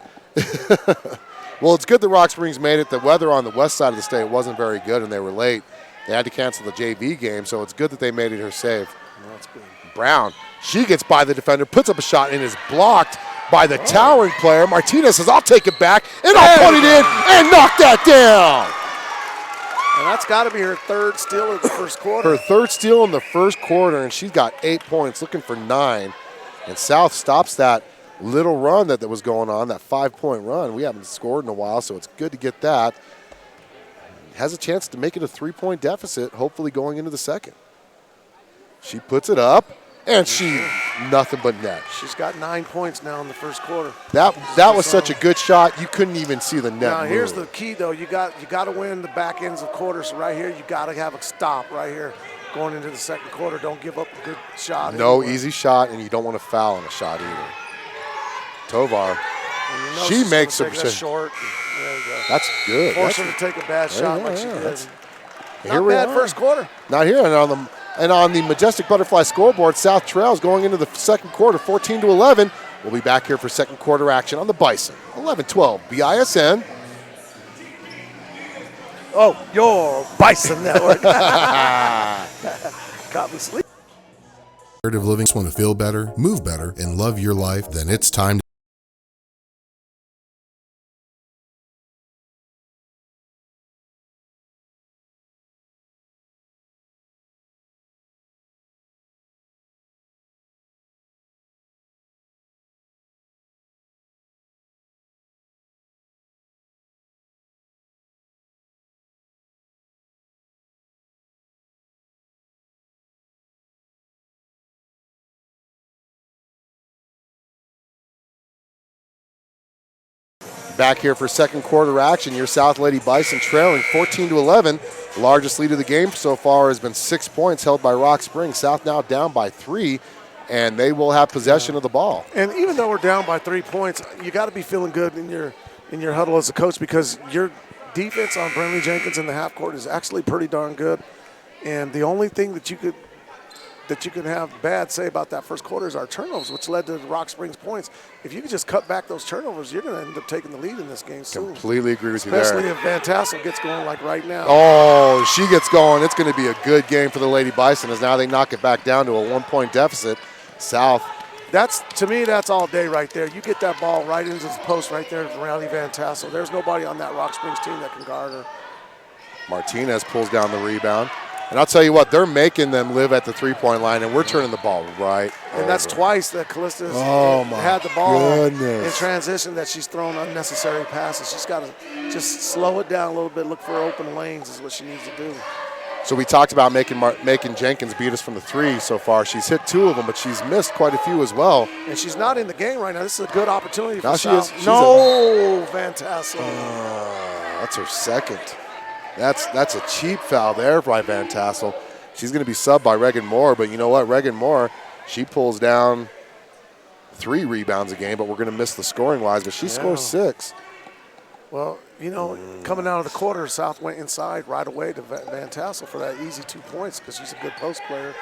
Well, it's good that Rock Springs made it. The weather on the west side of the state wasn't very good, and they were late. They had to cancel the JV game, so it's good that they made it her save. That's good. Brown, she gets by the defender, puts up a shot, and is blocked by the towering player. Martinez says, I'll take it back, and I'll put it in and knock that down. And that's got to be her third steal of the first quarter. Her third steal in the first quarter, and she's got 8 points, looking for 9. And South stops that little run that was going on, that 5-point run. We haven't scored in a while, so it's good to get that. Has a chance to make it a 3-point deficit, hopefully going into the second. She puts it up, and nothing but net. She's got 9 points now in the first quarter. That was such a good shot, you couldn't even see the net Now, move. here's the key, though. You got to win the back ends of quarters. So right here, you got to have a stop right here going into the second quarter. Don't give up a good shot. No anywhere. easy shot, and you don't want to foul on a shot either. Tovar, You know she she's makes gonna her. take that short. There you go. That's good. Force her to take a bad shot like she did. Here Not bad first quarter. Not here, and on the Majestic Butterfly scoreboard, South trails going into the second quarter, 14-11. We'll be back here for second quarter action on the Bison. 11-12 BISN. Oh, your Bison Network. Got me sleep. Of living, just want to feel better, move better, and love your life, then it's time. Back here for second quarter action. Your South Lady Bison trailing 14-11. The largest lead of the game so far has been 6 points held by Rock Springs. South now down by 3, and they will have possession of the ball. And even though we're down by 3 points, you got to be feeling good in your huddle as a coach, because your defense on Brentley Jenkins in the half court is actually pretty darn good. And the only thing that you could have bad say about that first quarter is our turnovers, which led to Rock Springs points. If you could just cut back those turnovers, you're going to end up taking the lead in this game soon. Completely agree with you there. Especially if Van Tassel gets going like right now. Oh, she gets going. It's going to be a good game for the Lady Bison as now they knock it back down to a 1-point deficit. South. To me, that's all day right there. You get that ball right into the post right there to Riley Van Tassel. There's nobody on that Rock Springs team that can guard her. Martinez pulls down the rebound. And I'll tell you what, they're making them live at the three-point line, and we're turning the ball right over. And that's twice that Callista's had the ball in transition that she's thrown unnecessary passes. She's got to just slow it down a little bit, look for open lanes is what she needs to do. So we talked about making Jenkins beat us from the three so far. She's hit 2 of them, but she's missed quite a few as well. And she's not in the game right now. This is a good opportunity for now South. She is. Van Tassel. That's her second. That's a cheap foul there by Van Tassel. She's going to be subbed by Reagan Moore, but you know what? Reagan Moore, she pulls down 3 rebounds a game, but we're going to miss the scoring-wise, but she scores 6. Well, you know, coming out of the quarter, South went inside right away to Van Tassel for that easy 2 points because she's a good post player.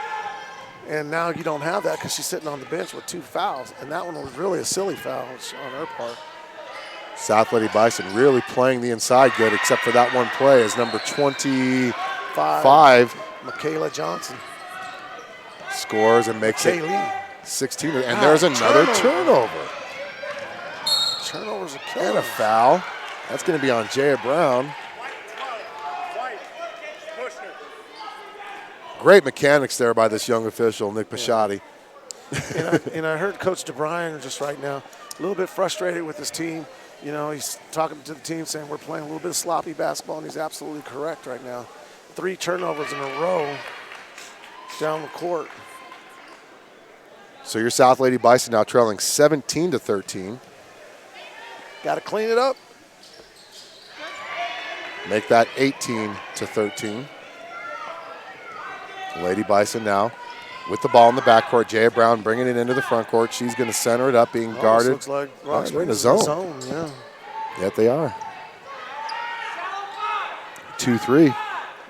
And now you don't have that because she's sitting on the bench with 2 fouls, and that one was really a silly foul on her part. South Lady Bison really playing the inside good, except for that one play as number 25, Michaela Johnson, scores and makes it 16. And there's another turnover. Turnovers are killing. And a foul. That's going to be on Jaya Brown. Great mechanics there by this young official, Nick Pisciotti. And I heard Coach DeBryan just right now, a little bit frustrated with his team. You know, he's talking to the team saying we're playing a little bit of sloppy basketball, and he's absolutely correct right now. 3 turnovers in a row down the court. So your South Lady Bison now trailing 17-13. Got to clean it up. Make that 18-13. Lady Bison now with the ball in the backcourt. Jaya Brown bringing it into the front court. She's going to center it up, being guarded. Looks like Rock they're in Springs the is zone. Yeah. Yet they are. 2-3.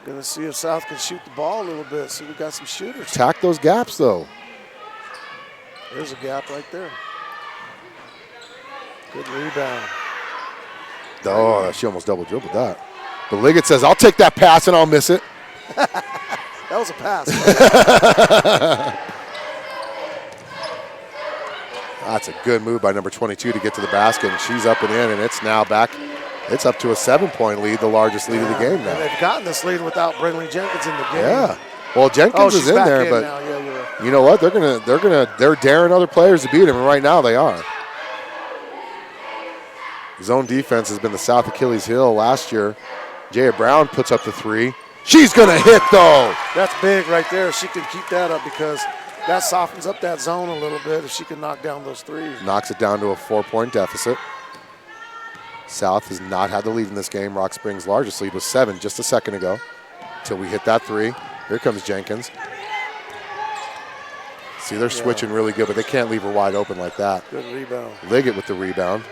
Going to see if South can shoot the ball a little bit. See, we got some shooters. Attack those gaps, though. There's a gap right there. Good rebound. Oh, she almost double dribbled that. But Liggett says, I'll take that pass and I'll miss it. That was a pass. That's a good move by number 22 to get to the basket, and she's up and in, and it's now back. It's up to a 7-point lead, the largest lead of the game now. And they've gotten this lead without Brentley Jenkins in the game. Yeah. Well, Jenkins is in there, but you know what? They're daring other players to beat him, and right now they are. Zone defense has been the South Achilles heel last year. Jaya Brown puts up the 3. She's going to hit, though. That's big right there. She can keep that up because that softens up that zone a little bit if she can knock down those 3s. Knocks it down to a 4-point deficit. South has not had the lead in this game. Rock Springs' largest lead was 7 just a second ago until we hit that 3. Here comes Jenkins. See, they're switching really good, but they can't leave her wide open like that. Good rebound. Liggett with the rebound.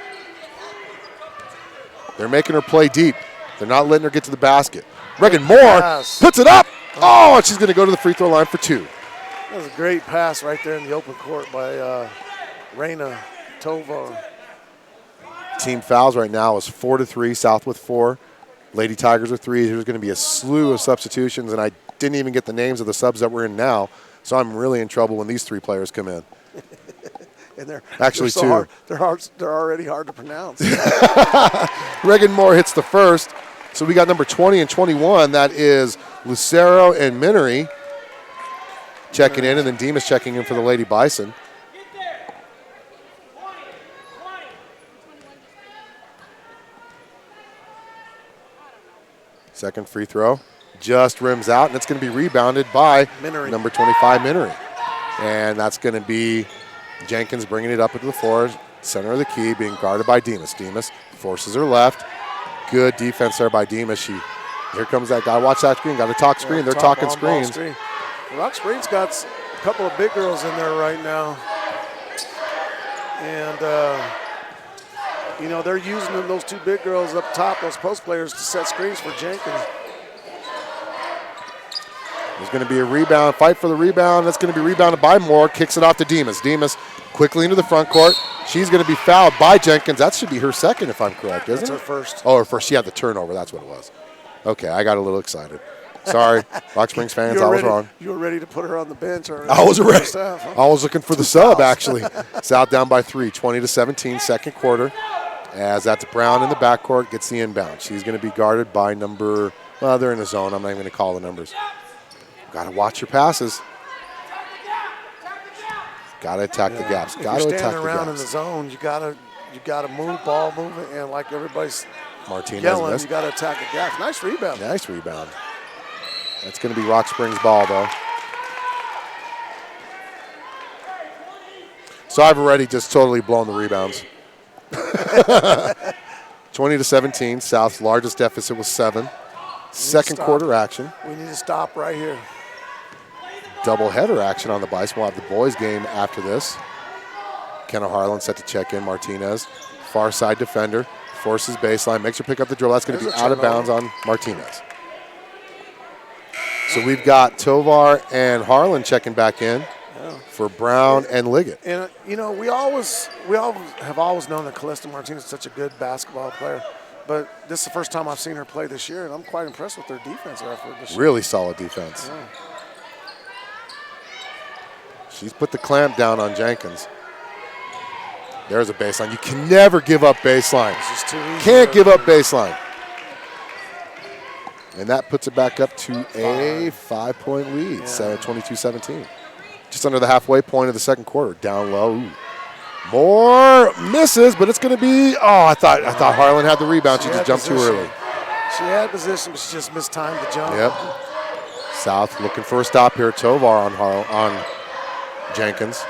They're making her play deep. They're not letting her get to the basket. Reagan Moore puts it up. Oh, and she's going to go to the free throw line for 2. That was a great pass right there in the open court by Raina Tovar. Team fouls right now is 4-3, South with 4. Lady Tigers with 3. There's going to be a slew of substitutions, and I didn't even get the names of the subs that we're in now, so I'm really in trouble when these 3 players come in. And they're actually so 2. Hard, they're already hard to pronounce. Reagan Moore hits the first. So we got number 20 and 21. That is Lucero and Minery checking in, and then Demas checking in for the Lady Bison. Second free throw just rims out, and it's going to be rebounded by Minery. Number 25, Minery. And that's going to be Jenkins bringing it up into the floor, center of the key, being guarded by Demas. Demas forces her left. Good defense there by Demas. Here comes that guy. Watch that screen. Got to talk screen. They're talking screens. Screen. Rock Springs got a couple of big girls in there right now. And, they're using those 2 big girls up top, those post players, to set screens for Jenkins. There's going to be a rebound, fight for the rebound. That's going to be rebounded by Moore. Kicks it off to Demas. Demas quickly into the front court. She's going to be fouled by Jenkins. That should be her second, if I'm correct, isn't it? That's her first. Oh, her first. She had the turnover. That's what it was. Okay, I got a little excited. Sorry, Rock Springs fans, I was wrong. You were ready to put her on the bench already. I was ready. I was looking for the sub, actually. South down by 3, 20-17, second quarter. As that's Brown in the backcourt, gets the inbound. She's going to be guarded by they're in the zone. I'm not even going to call the numbers. Got to watch your passes. Got to attack the gaps. Got to attack the gaps. If you're standing around in the zone, you got to move, ball movement, and like everybody's Martinez yelling, missed. you got to attack the gaps. Nice rebound. Nice rebound. That's going to be Rock Springs' ball, though. So I've already just totally blown the rebounds. 20-17. South's largest deficit was 7. Second quarter action. We need to stop right here. Doubleheader action on the Bison. We'll have the boys game after this. Kenna Harlan set to check in. Martinez, far side defender, forces baseline, makes her pick up the dribble. That's going to be out of bounds on Martinez. So we've got Tovar and Harlan checking back in for Brown and Liggett. And we have always known that Callista Martinez is such a good basketball player. But this is the first time I've seen her play this year, and I'm quite impressed with their defensive effort this year. Really solid defense. Yeah. She's put the clamp down on Jenkins. There's a baseline. You can never give up baseline. This is too easy. Can't give up baseline. And that puts it back up to a 5-point lead, 22-17. Just under the halfway point of the second quarter. Down low. Ooh. Moore misses, but it's going to be. Oh, I thought Harlan had the rebound. She just jumped too early. She had position, but she just mistimed the jump. Yep. South looking for a stop here. Tovar on Jenkins.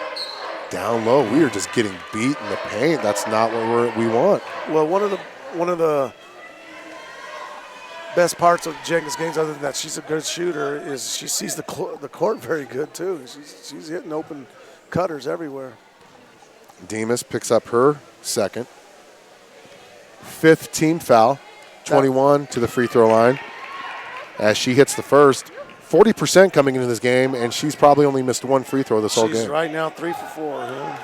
Down low. We are just getting beat in the paint. That's not what we want. Well, one of the best parts of Jenkins' games, other than that she's a good shooter, is she sees the court very good too. She's hitting open cutters everywhere. Demas picks up her second. 5th team foul. 21 to the free throw line. As she hits the first. 40% coming into this game, and she's probably only missed 1 free throw this whole game. She's right now 3 for 4. Yeah.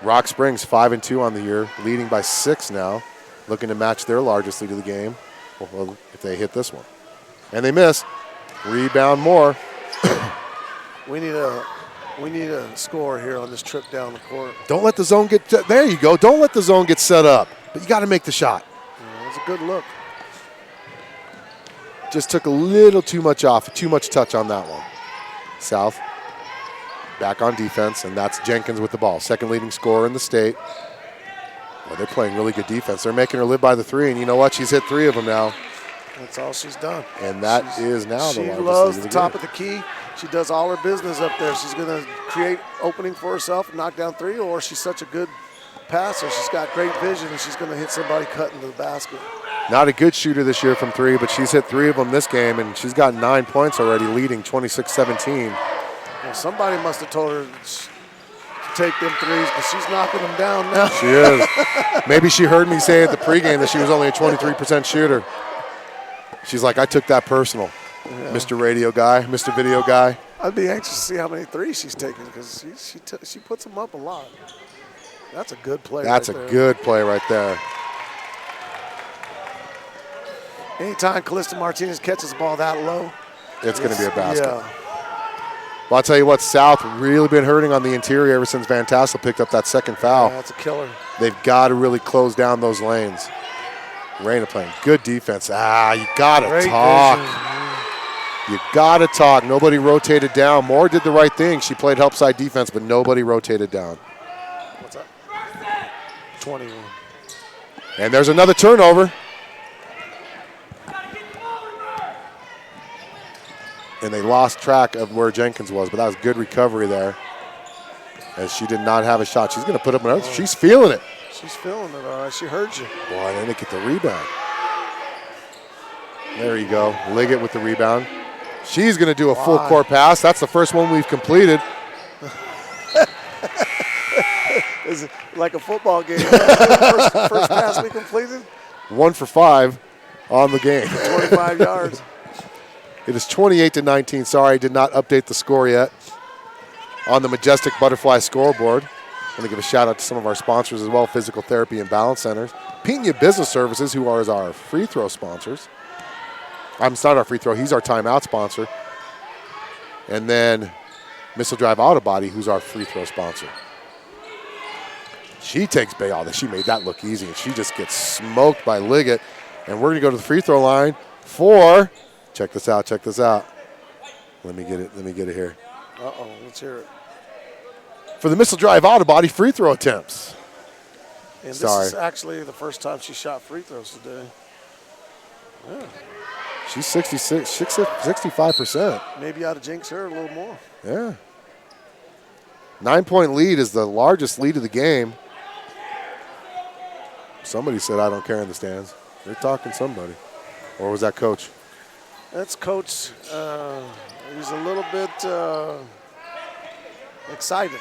Rock Springs 5-2 on the year, leading by 6 now, looking to match their largest lead of the game. Well, if they hit this one, and they miss, rebound more. We need a score here on this trip down the court. Don't let the zone get. There you go. Don't let the zone get set up, but you got to make the shot. Yeah, that's a good look. Just took a little too much off, too much touch on that one. South back on defense, and that's Jenkins with the ball. Second leading scorer in the state. Well, they're playing really good defense. They're making her live by the 3, and you know what? She's hit 3 of them now. That's all she's done. And that is now the largest. She loves the the top of the key. She does all her business up there. She's going to create opening for herself and knock down 3, or she's such a good passer. She's got great vision, and she's going to hit somebody cutting to the basket. Not a good shooter this year from 3, but she's hit 3 of them this game, and she's got 9 points already, leading 26-17. Well, somebody must have told her to take them 3s, but she's knocking them down now. She is. Maybe she heard me say at the pregame that she was only a 23% shooter. She's like, I took that personal, Mr. Radio guy, Mr. Video guy. I'd be anxious to see how many threes she's taking because she puts them up a lot. That's a good play. That's right a there. good play right there. Anytime Calista Martinez catches the ball that low, It's going to be a basket. Yeah. Well, I'll tell you what, South really been hurting on the interior ever since Van Tassel picked up that second foul. Yeah, that's a killer. They've got to really close down those lanes. Reina playing good defense. You got to talk. You got to talk. Nobody rotated down. Moore did the right thing. She played help side defense, but nobody rotated down. What's that? 21. And there's another turnover. And they lost track of where Jenkins was, but that was good recovery there. As she did not have a shot. She's going to put up another. She's feeling it. She's feeling it, all right. She heard you. Boy, then they get the rebound. There you go. Liggett with the rebound. She's going to do a full court pass. That's the first one we've completed. Is it like a football game? first pass we completed? 1 for 5 on the game. 25 yards. It is 28-19. Sorry, I did not update the score yet on the Majestic Butterfly scoreboard. I'm going to give a shout out to some of our sponsors as well, Physical Therapy and Balance Centers. Pena Business Services, who are our free throw sponsors. It's not our free throw, he's our timeout sponsor. And then Missile Drive Auto Body, who's our free throw sponsor. She takes Bay all this. She made that look easy, and she just gets smoked by Liggett. And we're going to go to the free throw line for, check this out. Let me get it here. Uh-oh, let's hear it. For the Missile Drive Auto Body free throw attempts. And this is actually the first time she shot free throws today. Yeah. She's 65%. Maybe ought to jinx her a little more. Yeah. 9-point lead is the largest lead of the game. Somebody said, I don't care in the stands. They're talking somebody. Or was that Coach? That's Coach. He's a little bit excited.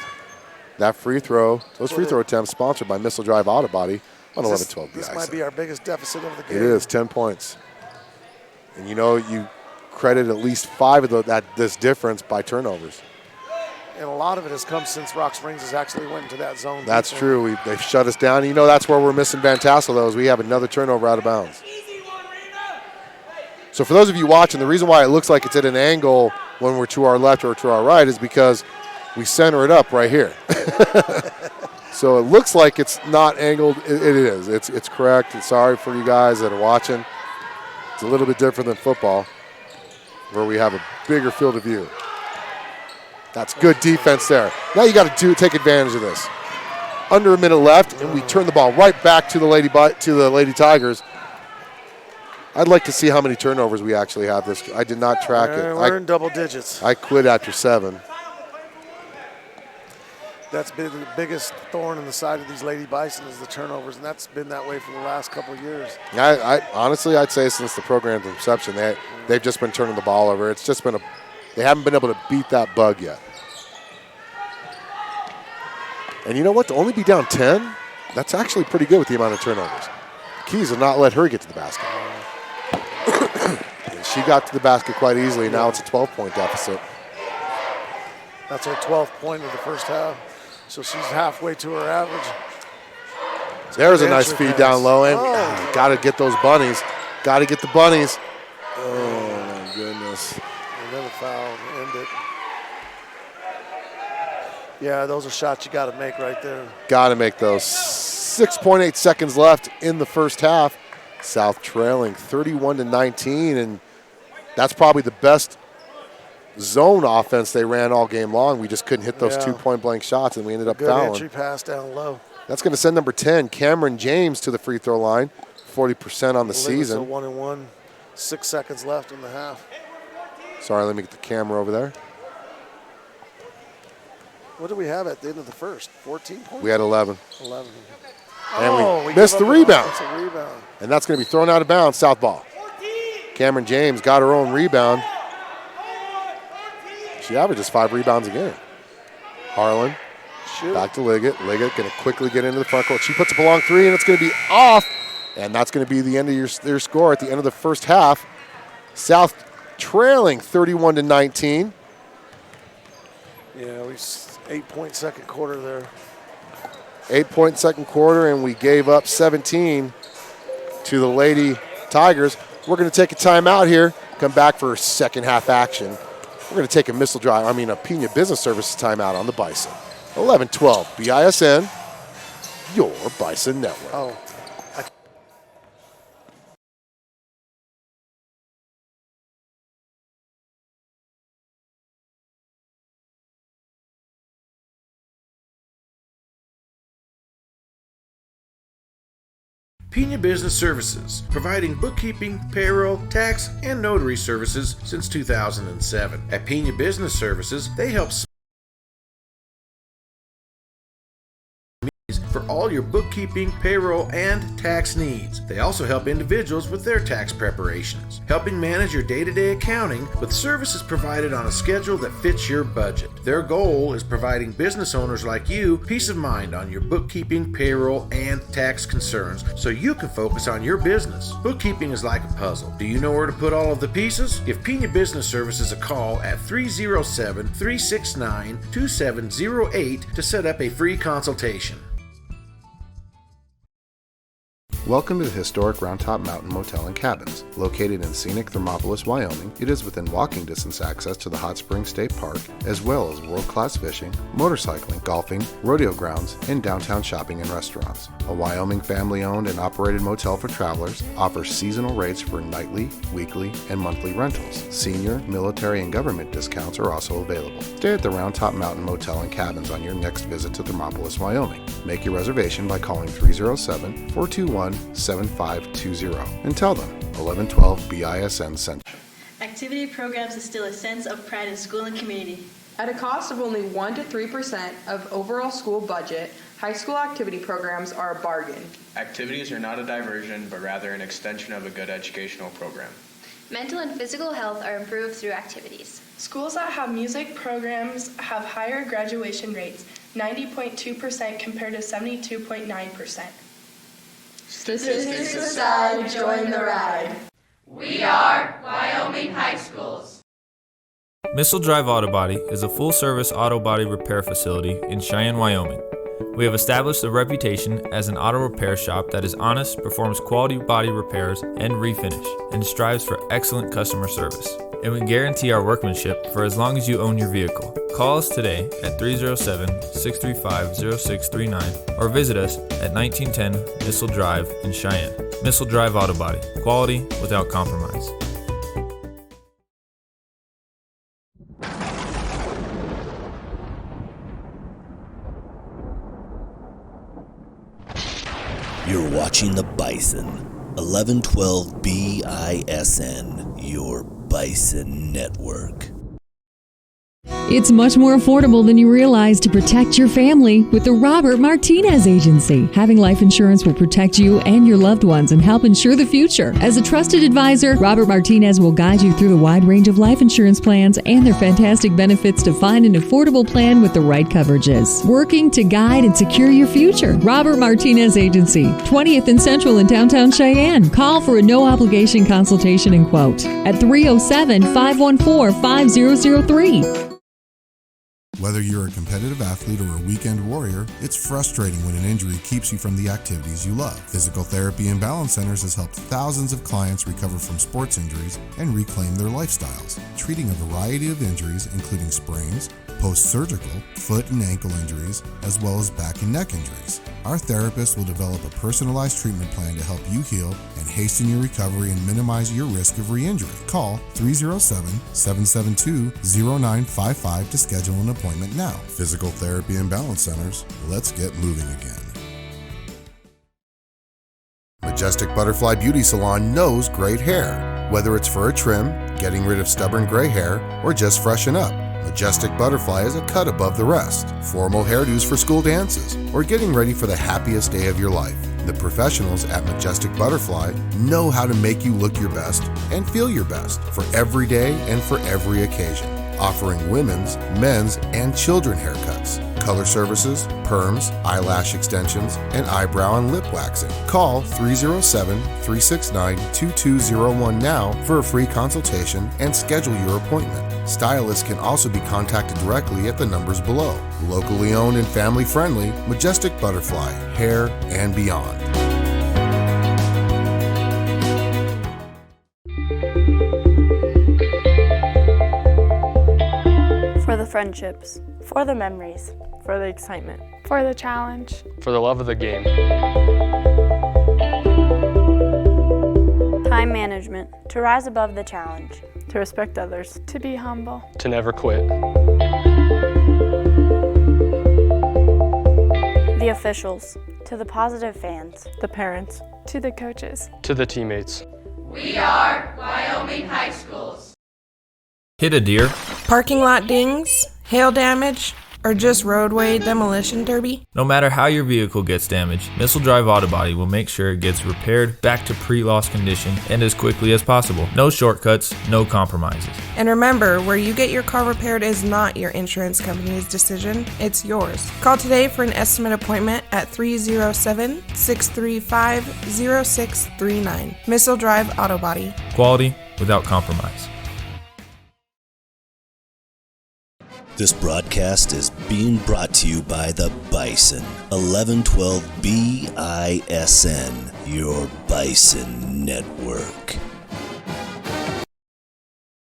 That free throw, those free throw attempts sponsored by Missile Drive Auto Body on 11-12 BISN. This might be our biggest deficit of the game. It is, 10 points. And you credit at least 5 of this difference by turnovers. And a lot of it has come since Rock Springs has actually went into that zone. That's true. They've shut us down. That's where we're missing Van Tassel, though, is we have another turnover out of bounds. So for those of you watching, the reason why it looks like it's at an angle when we're to our left or to our right is because we center it up right here. So it looks like it's not angled. It is. It's correct. And sorry for you guys that are watching. It's a little bit different than football, where we have a bigger field of view. That's good defense there. Now you got to take advantage of this. Under a minute left, and we turn the ball right back to the Lady Tigers. I'd like to see how many turnovers we actually have this. I did not track it. We're in double digits. I quit after 7. That's been the biggest thorn in the side of these Lady Bison is the turnovers, and that's been that way for the last couple of years. I honestly, I'd say since the program's inception, they've just been turning the ball over. It's just been they haven't been able to beat that bug yet. And you know what? To only be down 10, that's actually pretty good with the amount of turnovers. The key is to not let her get to the basket. And she got to the basket quite easily. Now it's a 12-point deficit. That's her 12th point of the first half. So she's halfway to her average. There's a nice feed down low, and got to get those bunnies. Got to get the bunnies. Oh, my goodness. Another foul to end it. Yeah, those are shots you got to make right there. Got to make those. 6.8 seconds left in the first half. South trailing 31-19, and that's probably the best zone offense they ran all game long. We just couldn't hit those 2 point-blank shots, and we ended up fouling. Good entry pass down low. That's going to send number 10, Cameron James, to the free throw line. 40% on the season. 1-1. 6 seconds left in the half. Sorry, let me get the camera over there. What did we have at the end of the first? 14 points? We had 11. 11. And we missed the rebound. That's a rebound. And that's going to be thrown out of bounds, South ball. Cameron James got her own rebound. She averages 5 rebounds a game. Harlan, back to Liggett. Liggett going to quickly get into the front court. She puts up a long 3, and it's going to be off. And that's going to be the end of their score at the end of the first half. South trailing 31-19. Yeah, we 8-point second quarter there. 8-point second quarter, and we gave up 17 to the Lady Tigers. We're going to take a timeout here, come back for second half action. We're going to take a a Pena Business Services timeout on the Bison. 11-12 BISN, your Bison network. Oh. Pena Business Services, providing bookkeeping, payroll, tax, and notary services since 2007. At Pena Business Services, they help for all your bookkeeping, payroll, and tax needs. They also help individuals with their tax preparations, helping manage your day-to-day accounting with services provided on a schedule that fits your budget. Their goal is providing business owners like you peace of mind on your bookkeeping, payroll, and tax concerns so you can focus on your business. Bookkeeping is like a puzzle. Do you know where to put all of the pieces? Give Pena Business Services a call at 307-369-2708 to set up a free consultation. Welcome to the historic Round Top Mountain Motel and Cabins. Located in scenic Thermopolis, Wyoming, it is within walking distance access to the Hot Springs State Park, as well as world-class fishing, motorcycling, golfing, rodeo grounds, and downtown shopping and restaurants. A Wyoming family-owned and operated motel for travelers, offers seasonal rates for nightly, weekly, and monthly rentals. Senior, military, and government discounts are also available. Stay at the Round Top Mountain Motel and Cabins on your next visit to Thermopolis, Wyoming. Make your reservation by calling 307-421-7520 and tell them 1112 BISN sent you. Activity programs instill a sense of pride in school and community. At a cost of only 1 to 3% of overall school budget, high school activity programs are a bargain. Activities are not a diversion, but rather an extension of a good educational program. Mental and physical health are improved through activities. Schools that have music programs have higher graduation rates, 90.2% compared to 72.9%. Statistics aside, join the ride. We are Wyoming High Schools. Missile Drive Auto Body is a full-service auto body repair facility in Cheyenne, Wyoming. We have established a reputation as an auto repair shop that is honest, performs quality body repairs and refinish, and strives for excellent customer service. And we guarantee our workmanship for as long as you own your vehicle. Call us today at 307-635-0639 or visit us at 1910 Missile Drive in Cheyenne. Missile Drive Auto Body. Quality without compromise. You're watching the Bison. 1112 BISN, your Bison network. It's much more affordable than you realize to protect your family with the Robert Martinez Agency. Having life insurance will protect you and your loved ones and help ensure the future. As a trusted advisor, Robert Martinez will guide you through the wide range of life insurance plans and their fantastic benefits to find an affordable plan with the right coverages. Working to guide and secure your future. Robert Martinez Agency, 20th and Central in downtown Cheyenne. Call for a no-obligation consultation and quote at 307-514-5003. Whether you're a competitive athlete or a weekend warrior, it's frustrating when an injury keeps you from the activities you love. Physical Therapy and Balance Centers has helped thousands of clients recover from sports injuries and reclaim their lifestyles, treating a variety of injuries including sprains, post-surgical, foot and ankle injuries, as well as back and neck injuries. Our therapists will develop a personalized treatment plan to help you heal and hasten your recovery and minimize your risk of re-injury. Call 307-772-0955 to schedule an appointment now. Physical Therapy and Balance Centers, let's get moving again. Majestic Butterfly Beauty Salon knows great hair. Whether it's for a trim, getting rid of stubborn gray hair, or just freshen up, Majestic Butterfly is a cut above the rest. Formal hairdos for school dances, or getting ready for the happiest day of your life. The professionals at Majestic Butterfly know how to make you look your best and feel your best for every day and for every occasion. Offering women's, men's, and children haircuts. color services, perms, eyelash extensions, and eyebrow and lip waxing. Call 307-369-2201 now for a free consultation and schedule your appointment. Stylists can also be contacted directly at the numbers below. Locally owned and family friendly, Majestic Butterfly, hair and beyond. For the friendships. For the memories. For the excitement. For the challenge. For the love of the game. Time management. To rise above the challenge. To respect others. To be humble. To never quit. The officials. To the positive fans. The parents. To the coaches. To the teammates. We are Wyoming High Schools. Hit a deer, Parking lot dings, hail damage, or just roadway demolition derby? no matter how your vehicle gets damaged, Missile Drive Auto Body will make sure it gets repaired back to pre-loss condition and as quickly as possible. No shortcuts, no compromises. And remember, where you get your car repaired is not your insurance company's decision, it's yours. Call today for an estimate appointment at 307-635-0639. Missile Drive Auto Body. Quality without compromise. This broadcast is being brought to you by the Bison, 1112 BISN, your Bison Network.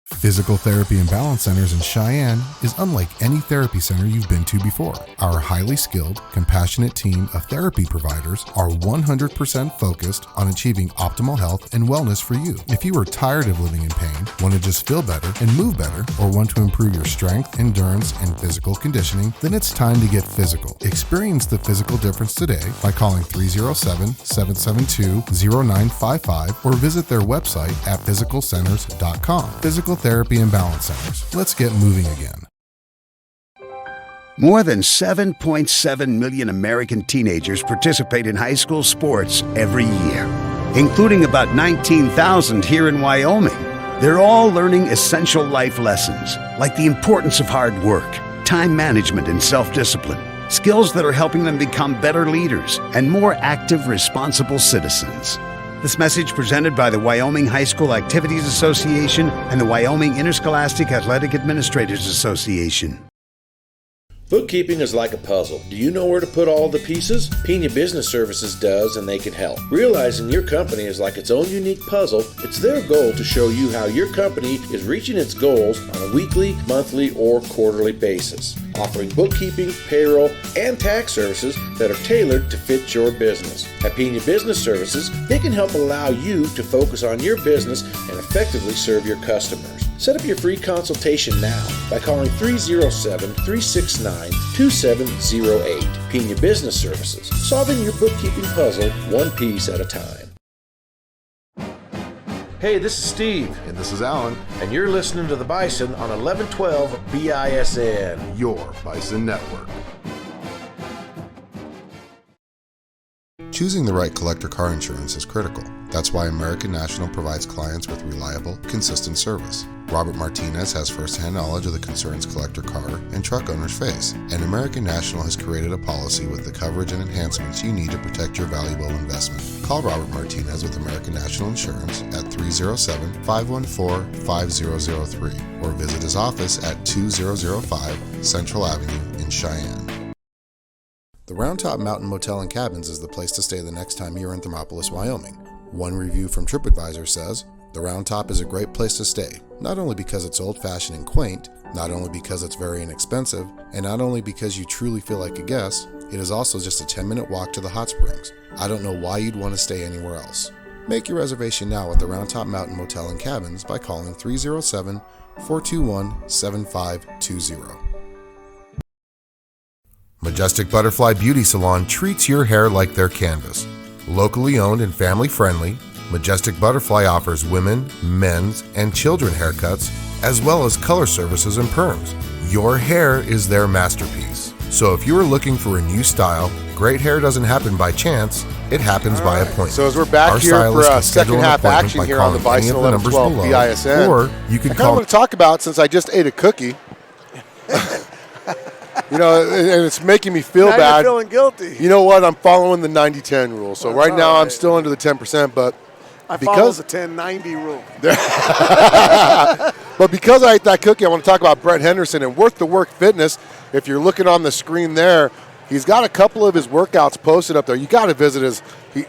Physical Therapy and Balance Centers in Cheyenne is unlike any therapy center you've been to before. Our highly skilled, compassionate team of therapy providers are 100% focused on achieving optimal health and wellness for you. If you are tired of living in pain, want to just feel better and move better, or want to improve your strength, endurance, and physical conditioning, then it's time to get physical. Experience the physical difference today by calling 307-772-0955 or visit their website at physicalcenters.com. Physical Therapy and Balance Centers. Let's get moving again. More than 7.7 million American teenagers participate in high school sports every year, including about 19,000 here in Wyoming. They're all learning essential life lessons, like the importance of hard work, time management, and self-discipline, skills that are helping them become better leaders and more active, responsible citizens. This message presented by the Wyoming High School Activities Association and the Wyoming Interscholastic Athletic Administrators Association. Bookkeeping is like a puzzle. Do you know where to put all the pieces? Pena Business Services does, and they can help. Realizing your company is like its own unique puzzle, it's their goal to show you how your company is reaching its goals on a weekly, monthly, or quarterly basis, offering bookkeeping, payroll, and tax services that are tailored to fit your business. At Pena Business Services, they can help allow you to focus on your business and effectively serve your customers. Set up your free consultation now by calling 307-369-2708. Pena Business Services, solving your bookkeeping puzzle one piece at a time. Hey, this is Steve. And this is Alan. And you're listening to The Bison on 1112 BISN. Your Bison Network. Choosing the right collector car insurance is critical. That's why American National provides clients with reliable, consistent service. Robert Martinez has first-hand knowledge of the concerns collector car and truck owners face, and American National has created a policy with the coverage and enhancements you need to protect your valuable investment. Call Robert Martinez with American National Insurance at 307-514-5003 or visit his office at 2005 Central Avenue in Cheyenne. The Round Top Mountain Motel and Cabins is the place to stay the next time you're in Thermopolis, Wyoming. One review from TripAdvisor says, "The Round Top is a great place to stay, not only because it's old-fashioned and quaint, not only because it's very inexpensive, and not only because you truly feel like a guest, it is also just a 10-minute walk to the hot springs. I don't know why you'd want to stay anywhere else." Make your reservation now at the Round Top Mountain Motel and Cabins by calling 307-421-7520. Majestic Butterfly Beauty Salon treats your hair like their canvas. Locally owned and family friendly, Majestic Butterfly offers women, men's, and children haircuts, as well as color services and perms. Your hair is their masterpiece. So if you are looking for a new style, great hair doesn't happen by chance, it happens by appointment. So as we're back here for a second half action here on the Bison 1112 BISN, or you can I kind of want to talk about, since I just ate a cookie, You know, and it's making me feel now bad. You're feeling guilty. You know what? I'm following the 90-10 rule. So right now I'm still under the 10%, but I follow the 10-90 rule. But because I ate that cookie, I want to talk about Brett Henderson and Worth the Work Fitness. If you're looking on the screen there, he's got a couple of his workouts posted up there. You got to visit his.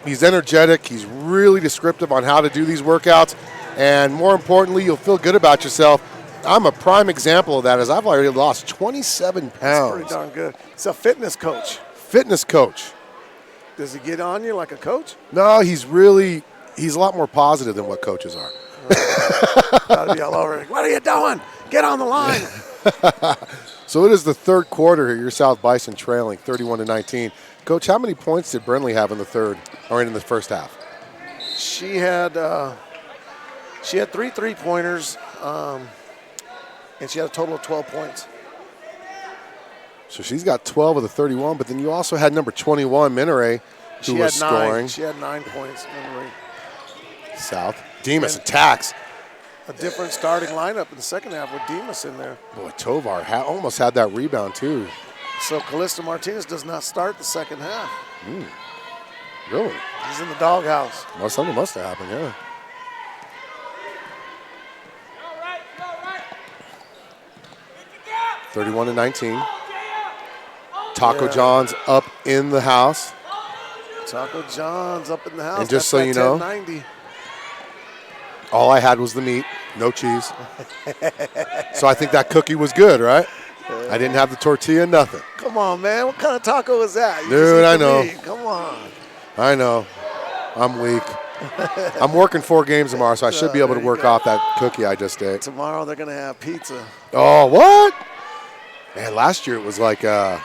He's energetic. He's really descriptive on how to do these workouts. And more importantly, you'll feel good about yourself. I'm a prime example of that, as I've already lost 27 pounds. That's pretty darn good. He's a fitness coach. Fitness coach. Does he get on you like a coach? No, he's a lot more positive than what coaches are. Gotta be all over it. What are you doing? Get on the line. So it is the third quarter here. Your South Bison trailing 31-19. Coach, how many points did Brenly have in the third, or in the first half? She had 3 3-pointers, and she had a total of 12 points. So she's got 12 of the 31, but then you also had number 21, Minere, who was scoring. She had 9 points. South. Demas attacks. A different starting lineup in the second half with Demas in there. Boy, Tovar almost had that rebound, too. So Callista Martinez does not start the second half. Really? He's in the doghouse. Well, something must have happened, yeah. (31-19). Taco John's up in the house. Taco John's up in the house. And just so you know, 1090. All I had was the meat, no cheese. So I think that cookie was good, right? I didn't have the tortilla, nothing. Come on, man. What kind of taco is that? Dude, I know. Come on. I know. I'm weak. I'm working 4 games tomorrow, so I should be able to work off that cookie I just ate. Tomorrow they're going to have pizza. Oh, what? Man, last year it was like a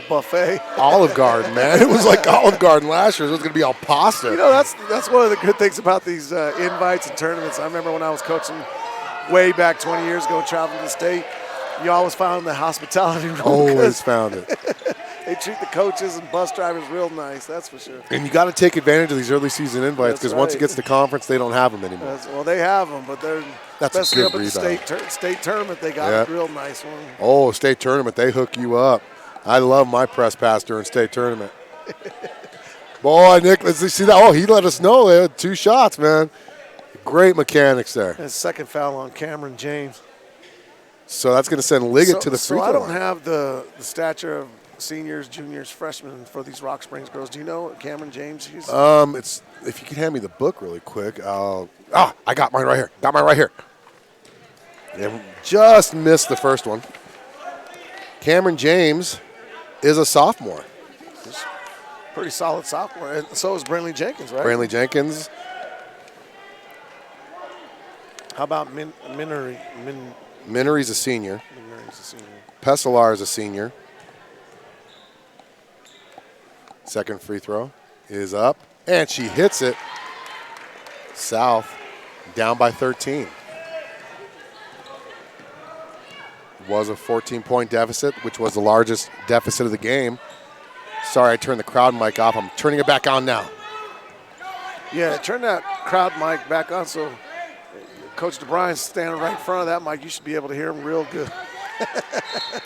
buffet. Olive Garden, man. It was like Olive Garden last year. It was going to be all pasta. You know, that's one of the good things about these invites and tournaments. I remember when I was coaching way back 20 years ago, traveling to the state, you always found the hospitality room. Always found it. They treat the coaches and bus drivers real nice, that's for sure. And you got to take advantage of these early season invites because once it gets to conference, they don't have them anymore. Well, they have them, but they're especially up at the state tournament. They got a real nice one. Oh, state tournament, they hook you up. I love my press pass during state tournament. Boy, Nick, let's see that. Oh, he let us know. They had 2 shots, man. Great mechanics there. And second foul on Cameron James. So that's going to send Liggett to the free throw line. So I don't line. have the stature of seniors, juniors, freshmen for these Rock Springs girls. Do you know Cameron James? It's if you could hand me the book really quick. I got mine right here. And just missed the first one. Cameron James is a sophomore. Pretty solid sophomore. And so is Brantley Jenkins, right? Brantley Jenkins. How about Minery? Minery's a senior. Minery's a senior. Pesalar is a senior. Second free throw is up, and she hits it. South down by 13. Was a 14-point deficit, which was the largest deficit of the game. Sorry, I turned the crowd mic off. I'm turning it back on now. Yeah, turn that crowd mic back on so Coach DeBrian's standing right in front of that mic. You should be able to hear him real good.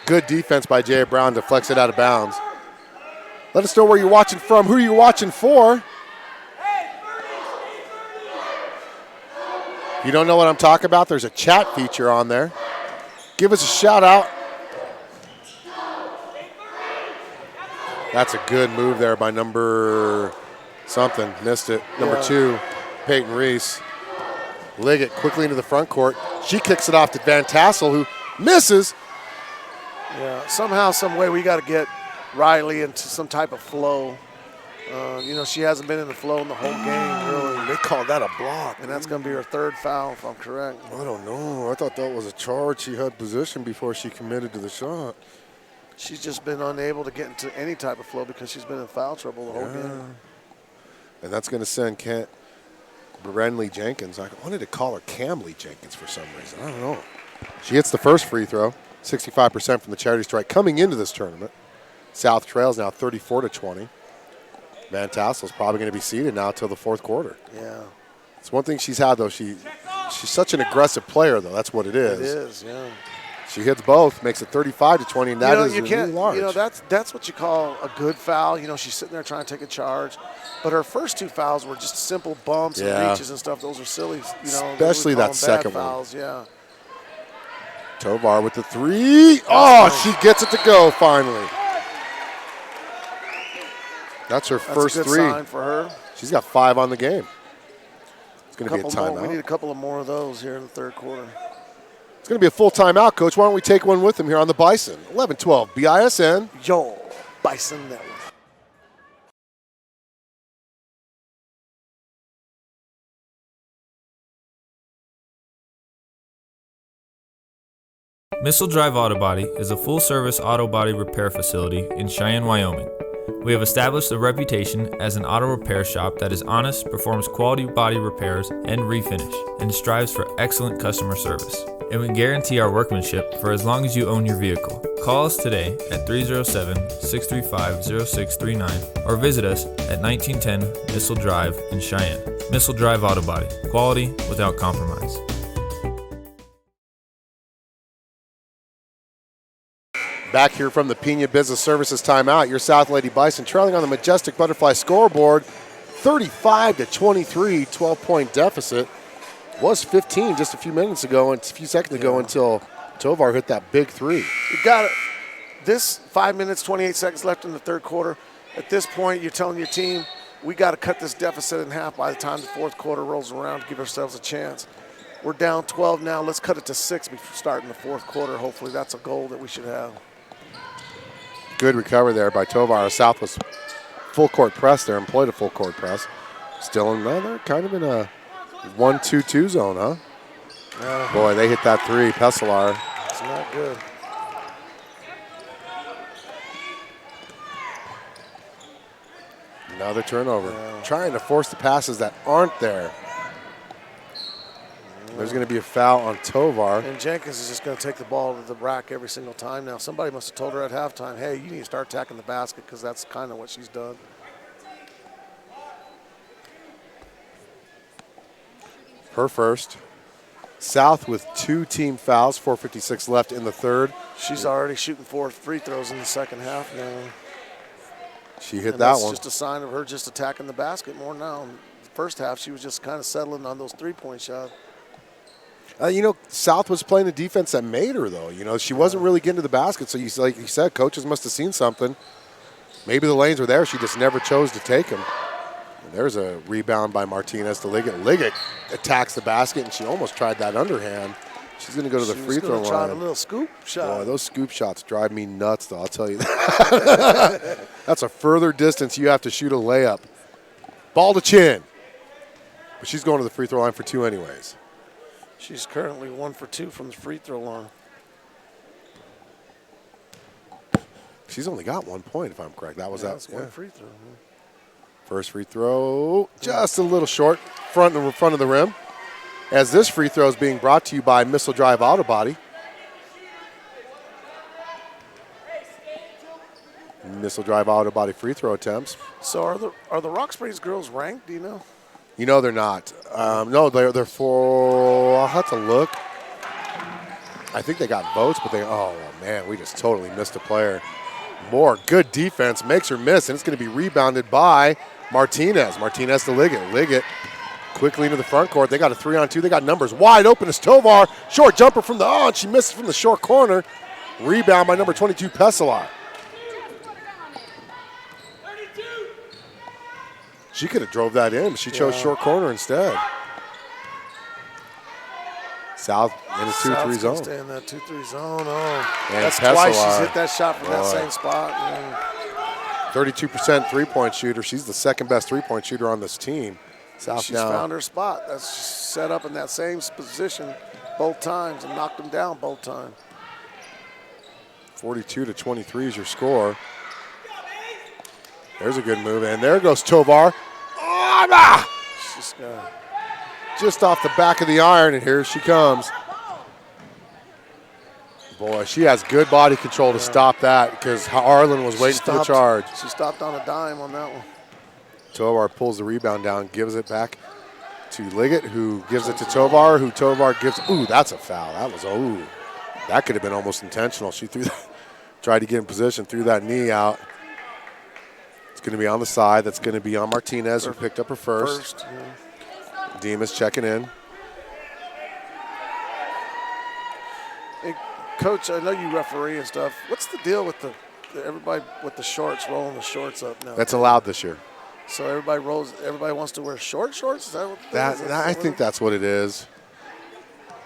Good defense by Jay Brown to flex it out of bounds. Let us know where you're watching from, who you're watching for. If you don't know what I'm talking about, there's a chat feature on there. Give us a shout out. That's a good move there by number something. Missed it. Number 2, Peyton Reese. Liggett quickly into the front court. She kicks it off to Van Tassel, who misses. Yeah, somehow, some way, we got to get Riley into some type of flow. She hasn't been in the flow in the whole game, really. They call that a block. And that's going to be her 3rd foul, if I'm correct. I don't know. I thought that was a charge. She had position before she committed to the shot. She's just been unable to get into any type of flow because she's been in foul trouble the whole game. And that's going to send Brenly Jenkins. I wanted to call her Camley Jenkins for some reason. I don't know. She hits the first free throw, 65% from the charity strike coming into this tournament. South trails now 34-20. Van Tassel's probably going to be seated now until the 4th quarter. Yeah. It's one thing she's had, though. She's such an aggressive player, though. That's what it is. It is, yeah. She hits both, makes it 35-20, and that is you can't, really large. that's what you call a good foul. She's sitting there trying to take a charge. But her first 2 fouls were just simple bumps and reaches and stuff. Those are silly, Especially that second fouls, one. Yeah. Tovar with the 3. Oh, she gets it to go finally. That's her first a good 3. Sign for her. She's got 5 on the game. It's going to be a timeout. We need a couple of more of those here in the third quarter. It's going to be a full timeout, Coach. Why don't we take one with them here on the Bison? 11-12 BISN. Yo, Bison Network. Missile Drive Auto Body is a full-service auto body repair facility in Cheyenne, Wyoming. We have established a reputation as an auto repair shop that is honest, performs quality body repairs and refinish, and strives for excellent customer service. And we guarantee our workmanship for as long as you own your vehicle. Call us today at 307-635-0639 or visit us at 1910 Missile Drive in Cheyenne. Missile Drive Auto Body. Quality without compromise. Back here from the Pena Business Services timeout, your South Lady Bison trailing on the Majestic Butterfly scoreboard, 35-23, 12-point deficit. Was 15 just a few minutes ago and a few seconds ago until Tovar hit that big 3. You got it. This 5 minutes, 28 seconds left in the third quarter. At this point, you're telling your team, we got to cut this deficit in half by the time the fourth quarter rolls around to give ourselves a chance. We're down 12 now. Let's cut it to 6 before starting the fourth quarter. Hopefully that's a goal that we should have. Good recovery there by Tovar. South was full court press there, employed a full court press. Still in they're kind of in a 1-2-2 zone, huh? Boy, they hit that 3. Pesselar. It's not good. Another turnover. Trying to force the passes that aren't there. There's going to be a foul on Tovar. And Jenkins is just going to take the ball to the rack every single time now. Somebody must have told her at halftime, hey, you need to start attacking the basket because that's kind of what she's done. Her first. South with 2 team fouls, 4:56 left in the third. She's already shooting 4 free throws in the second half now. She hit that one. That's just a sign of her just attacking the basket more now. In the first half, she was just kind of settling on those 3-point shots. South was playing a defense that made her, though. She wasn't really getting to the basket. So, like you said, coaches must have seen something. Maybe the lanes were there. She just never chose to take them. And there's a rebound by Martinez to Liggett. Liggett attacks the basket, and she almost tried that underhand. She's going to go to the free throw line. Try a little scoop shot. Boy, those scoop shots drive me nuts, though. I'll tell you that. That's a further distance you have to shoot a layup. Ball to Chin. But she's going to the free throw line for 2 anyways. She's currently 1 for 2 from the free throw line. She's only got 1 point, if I'm correct. That was that. One free throw. First free throw, just a little short, front of the rim. As this free throw is being brought to you by Missile Drive Auto Body. Missile Drive Auto Body free throw attempts. So are the Rock Springs girls ranked? Do you know? They're not. No, they're for. I'll have to look. I think they got votes, but oh man, we just totally missed a player. More good defense makes her miss, and it's going to be rebounded by Martinez. Martinez to Liggett. Liggett quickly into the front court. They got a 3-on-2. They got numbers wide open as Tovar. Short jumper from and she misses from the short corner. Rebound by number 22, Pesselar. She could have drove that in, but she chose short corner instead. South in a 2-3 zone. Stay in that 2-3 zone. Oh, and that's Pesselar, twice she's hit that shot from that same spot. 32% three-point shooter. She's the second best three-point shooter on this team. South she's found her spot. That's set up in that same position both times and knocked them down both times. 42-23 is your score. There's a good move, and there goes Tovar. Just off the back of the iron, and here she comes. Boy, she has good body control to stop that because Arlen was waiting for the charge. She stopped on a dime on that one. Tovar pulls the rebound down, gives it back to Liggett, who gives it to Tovar, who Tovar gives. Ooh, that's a foul. That was, ooh. That could have been almost intentional. She threw that, tried to get in position, threw that knee out. It's going to be on the side. That's going to be on Martinez, who picked up her first. Yeah. Demas checking in. Hey, Coach, I know you referee and stuff. What's the deal with everybody with the shorts, rolling the shorts up now? That's allowed this year. So everybody wants to wear shorts? Is that what I think that's what it is.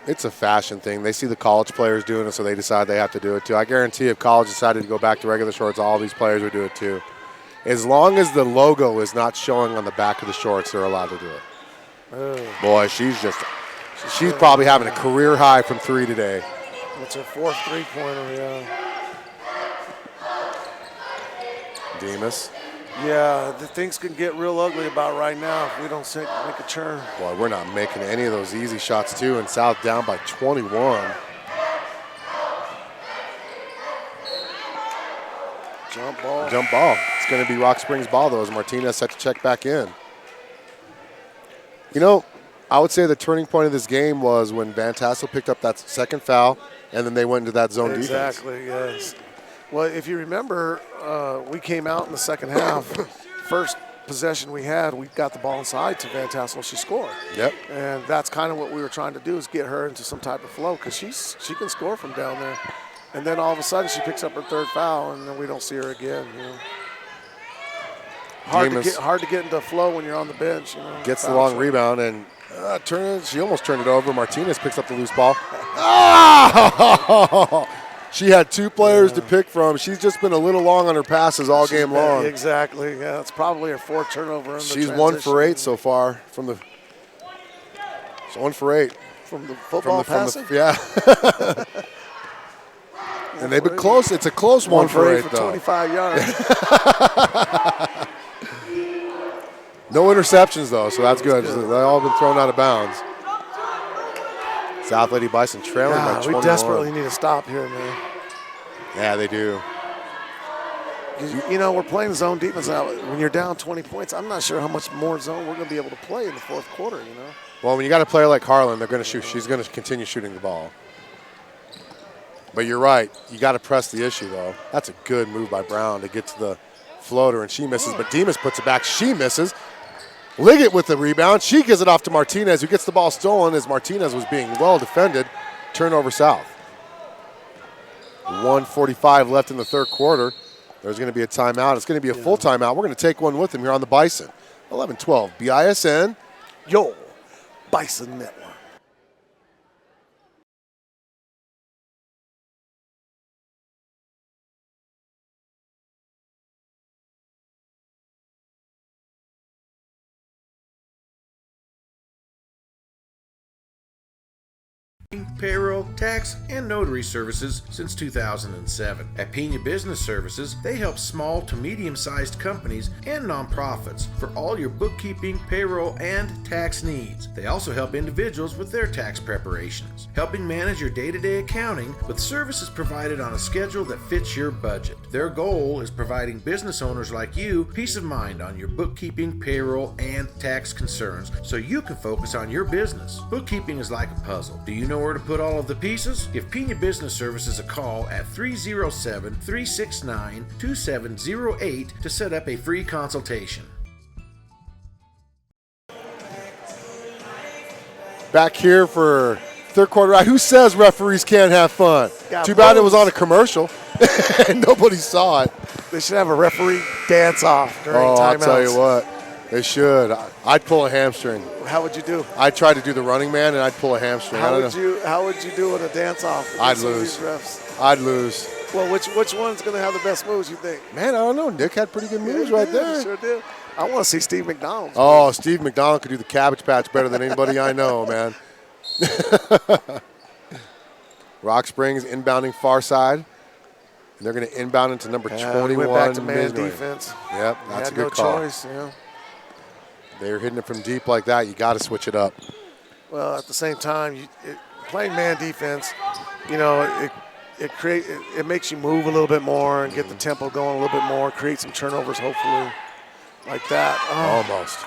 It's a fashion thing. They see the college players doing it, so they decide they have to do it too. I guarantee if college decided to go back to regular shorts, all these players would do it too. As long as the logo is not showing on the back of the shorts, they're allowed to do it. Oh. Boy, she's probably having a career high from 3 today. It's her 4th 3-pointer, yeah. Demas. Yeah, the things can get real ugly about right now if we don't make a turn. Boy, we're not making any of those easy shots too, and South down by 21. Jump ball. Jump ball. It's going to be Rock Springs ball, though, as Martinez set to check back in. You know, I would say the turning point of this game was when Van Tassel picked up that second foul, and then they went into that zone defense. Exactly, yes. Well, if you remember, we came out in the second half. First possession we had, we got the ball inside to Van Tassel. She scored. Yep. And that's kind of what we were trying to do, is get her into some type of flow, because she can score from down there. And then all of a sudden she picks up her 3rd foul, and then we don't see her again. You know. Hard to get into flow when you're on the bench. You know, gets the long rebound and she almost turned it over. Martinez picks up the loose ball. Oh! She had 2 players to pick from. She's just been a little long on her passes all game long. Exactly. Yeah, it's probably her 4th turnover. She's 1 for 8 so far from the. She's 1 for 8 from the football passing. Yeah. And they've been close. It's a close 1 for 8 for though. 25 yards. No interceptions though, so that's good. They've all been thrown out of bounds. South Lady Bison trailing by 21. We desperately need to stop here, man. Yeah, they do. You know, we're playing zone defense now. When you're down 20 points, I'm not sure how much more zone we're going to be able to play in the 4th quarter, you know. Well, when you got a player like Harlan, they're going to shoot. She's going to continue shooting the ball. But you're right. You got to press the issue, though. That's a good move by Brown to get to the floater, and she misses. But Demas puts it back. She misses. Liggett with the rebound. She gives it off to Martinez, who gets the ball stolen as Martinez was being well defended. Turnover South. 1:45 left in the 3rd quarter. There's going to be a timeout. It's going to be a full timeout. We're going to take one with them here on the Bison. 11-12 BISN. Yo, Bison Network. Payroll, tax, and notary services since 2007. At Pena Business Services, they help small to medium-sized companies and nonprofits for all your bookkeeping, payroll, and tax needs. They also help individuals with their tax preparations, helping manage your day-to-day accounting with services provided on a schedule that fits your budget. Their goal is providing business owners like you peace of mind on your bookkeeping, payroll, and tax concerns so you can focus on your business. Bookkeeping is like a puzzle. Do you know where to put all of the pieces? Give Pena Business Services a call at 307-369-2708 to set up a free consultation. Back here for 3rd quarter. Who says referees can't have fun? Too bad it was on a commercial and nobody saw it. They should have a referee dance off during timeouts. I'll tell you what. They should. I'd pull a hamstring. How would you do? I'd try to do the running man, and I'd pull a hamstring. How would you do in a dance-off? I'd lose. I'd lose. Well, which one's going to have the best moves, you think? Man, I don't know. Nick had pretty good moves right there. Sure did. I want to see Steve McDonald. Oh, Steve McDonald could do the Cabbage Patch better than anybody I know, man. Rock Springs inbounding far side. And they're going to inbound into number 21. We went back to man defense. Yep, that's a good call. Choice, yeah. They're hitting it from deep like that. You got to switch it up. Well, at the same time, playing man defense, you know, it makes you move a little bit more and get the tempo going a little bit more, create some turnovers, hopefully, like that. Oh. Almost.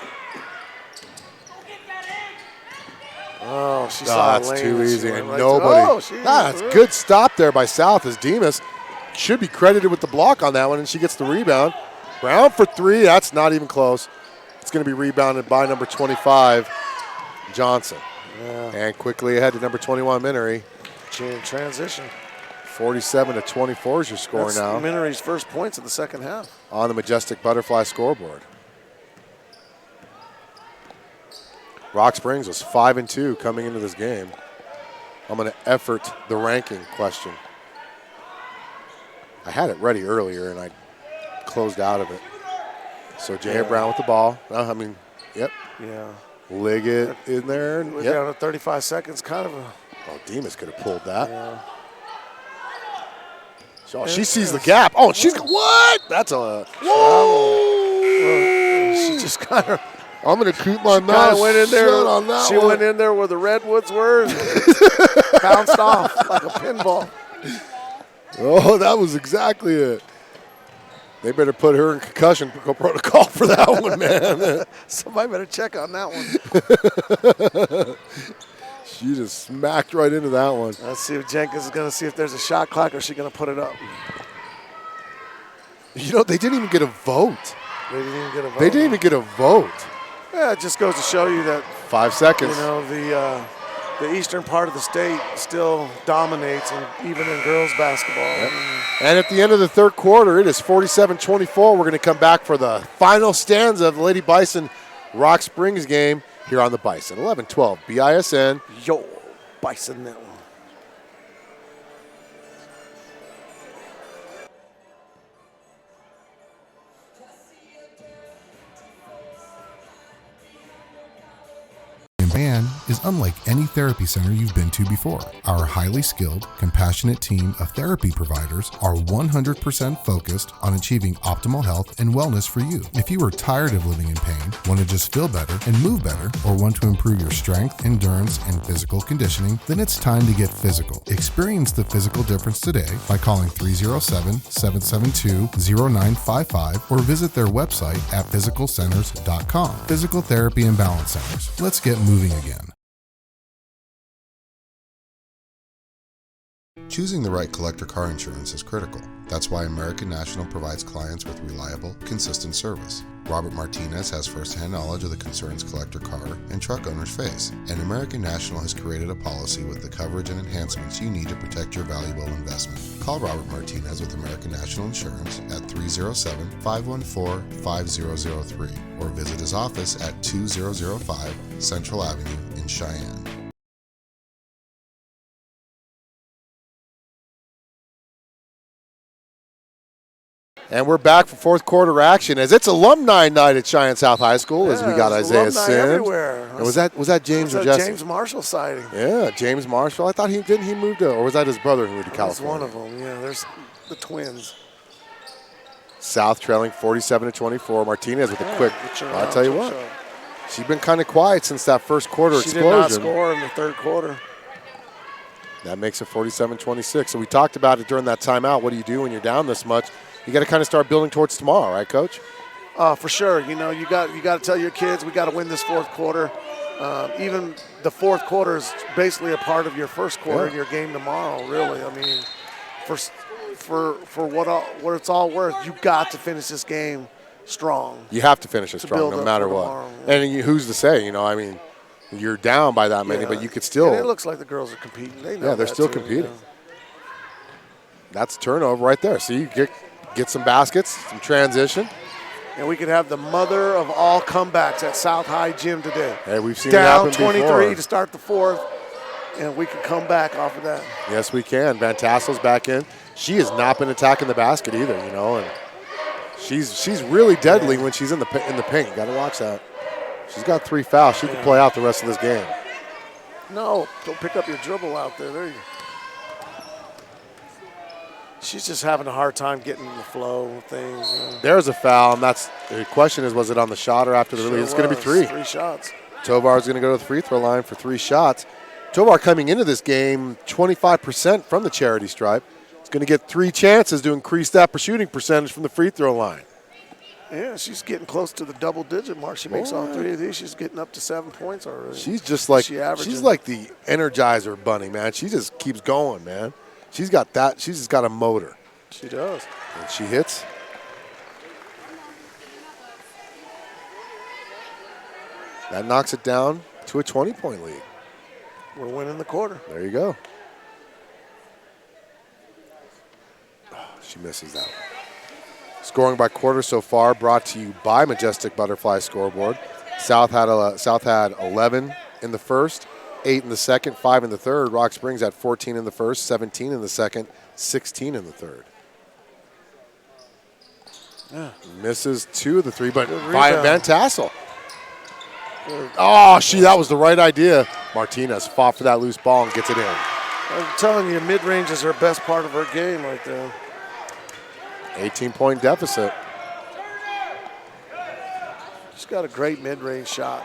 Oh, she saw that's a lane too and she easy. went And right nobody. to- That's good stop there by South as Demas should be credited with the block on that one, and she gets the rebound. Brown for three. That's not even close. It's going to be rebounded by number 25, Johnson. Yeah. And quickly ahead to number 21, Minery. Transition. 47-24 is your score That's now. Minery's first points in the second half. On the Majestic Butterfly scoreboard. Rock Springs was 5-2 coming into this game. I'm going to effort the ranking question. I had it ready earlier, and I closed out of it. So Jay Brown with the ball. Yep. Yeah. Liggett in there. We're Yep. down to 35 seconds, kind of a. Oh, Demas could have pulled that. Yeah. Oh, she sees the gap. Oh, she's what? That's a. Whoa! She just kind of. I'm gonna keep my Kind mouth of went in there. shut on that She one. went in there where the redwoods were, and bounced off like a pinball. Oh, that was exactly it. They better put her in concussion protocol for that one, man. Somebody better check on that one. She just smacked right into that one. Let's see if Jenkins is going to see if there's a shot clock or is she going to put it up. You know, they didn't even get a vote. They didn't even get a vote. They didn't even get a vote. Yeah, it just goes to show you that 5 seconds. You know, the eastern part of the state still dominates, and even in girls basketball. Yep. And at the end of the third quarter, it is 47-24. We're going to come back for the final stanza of the Lady Bison Rock Springs game here on the Bison. 11-12 BISN. Yo, Bison Network. Man is unlike any therapy center you've been to before. Our highly skilled, compassionate team of therapy providers are 100% focused on achieving optimal health and wellness for you. If you are tired of living in pain, want to just feel better and move better, or want to improve your strength, endurance, and physical conditioning, then it's time to get physical. Experience the physical difference today by calling 307-772-0955 or visit their website at physicalcenters.com. Physical Therapy and Balance Centers. Let's get moving again. Choosing the right collector car insurance is critical. That's why American National provides clients with reliable, consistent service. Robert Martinez has firsthand knowledge of the concerns collector car and truck owners face, and American National has created a policy with the coverage and enhancements you need to protect your valuable investment. Call Robert Martinez with American National Insurance at 307-514-5003 or visit his office at 2005 Central Avenue in Cheyenne. And we're back for fourth quarter action as it's alumni night at Cheyenne South High School as we got Isaiah Sims. Everywhere. And was that James or Jesse? James Marshall sighting. Yeah, James Marshall. I thought he moved to, or was that his brother who moved to California? That's one of them. Yeah, there's the twins. South trailing 47-24. Martinez with a quick. I'll tell you what, she's been kind of quiet since that first quarter explosion. She did not score in the third quarter. That makes it 47-26. So we talked about it during that timeout. What do you do when you're down this much? You got to kind of start building towards tomorrow, right, Coach? For sure. You know, you got to tell your kids we got to win this fourth quarter. Even the fourth quarter is basically a part of your first quarter in your game tomorrow. Really, I mean, for what it's all worth, you got to finish this game strong. You have to finish it strong, no matter what. Tomorrow. And who's to say? You know, I mean, you're down by that many, but you could still. And it looks like the girls are competing. They know they're still too, competing. You know? That's a turnover right there. So you get some baskets, some transition. And we could have the mother of all comebacks at South High Gym today. Hey, we've seen down it happen 23 before. to start the fourth, and we can come back off of that. Yes, we can. Van Tassel's back in. She has not been attacking the basket either, you know, and she's really deadly when she's in the paint. You got to watch that. She's got 3 fouls. She can play out the rest of this game. No, don't pick up your dribble out there. There you go. She's just having a hard time getting in the flow of things. There's a foul, and the question is, was it on the shot or after the release? It's going to be 3. 3 shots. Tovar's going to go to the free throw line for 3 shots. Tovar coming into this game 25% from the charity stripe. He's going to get 3 chances to increase that shooting percentage from the free throw line. Yeah, she's getting close to the double-digit mark. She makes all 3 of these. She's getting up to 7 points already. She's just like she's like the Energizer bunny, man. She just keeps going, man. She's got that. She's just got a motor. She does. And she hits. That knocks it down to a 20-point lead. We're winning the quarter. There you go. Oh, she misses that one. Scoring by quarter so far brought to you by Majestic Butterfly Scoreboard. South had 11 in the first, 8 in the second, 5 in the third. Rock Springs had 14 in the first, 17 in the second, 16 in the third. Yeah. Misses 2 of the 3, but Good by rebound. Van Tassel. Oh, that was the right idea. Martinez fought for that loose ball and gets it in. I'm telling you, mid-range is her best part of her game right there. 18-point deficit. She's got a great mid-range shot.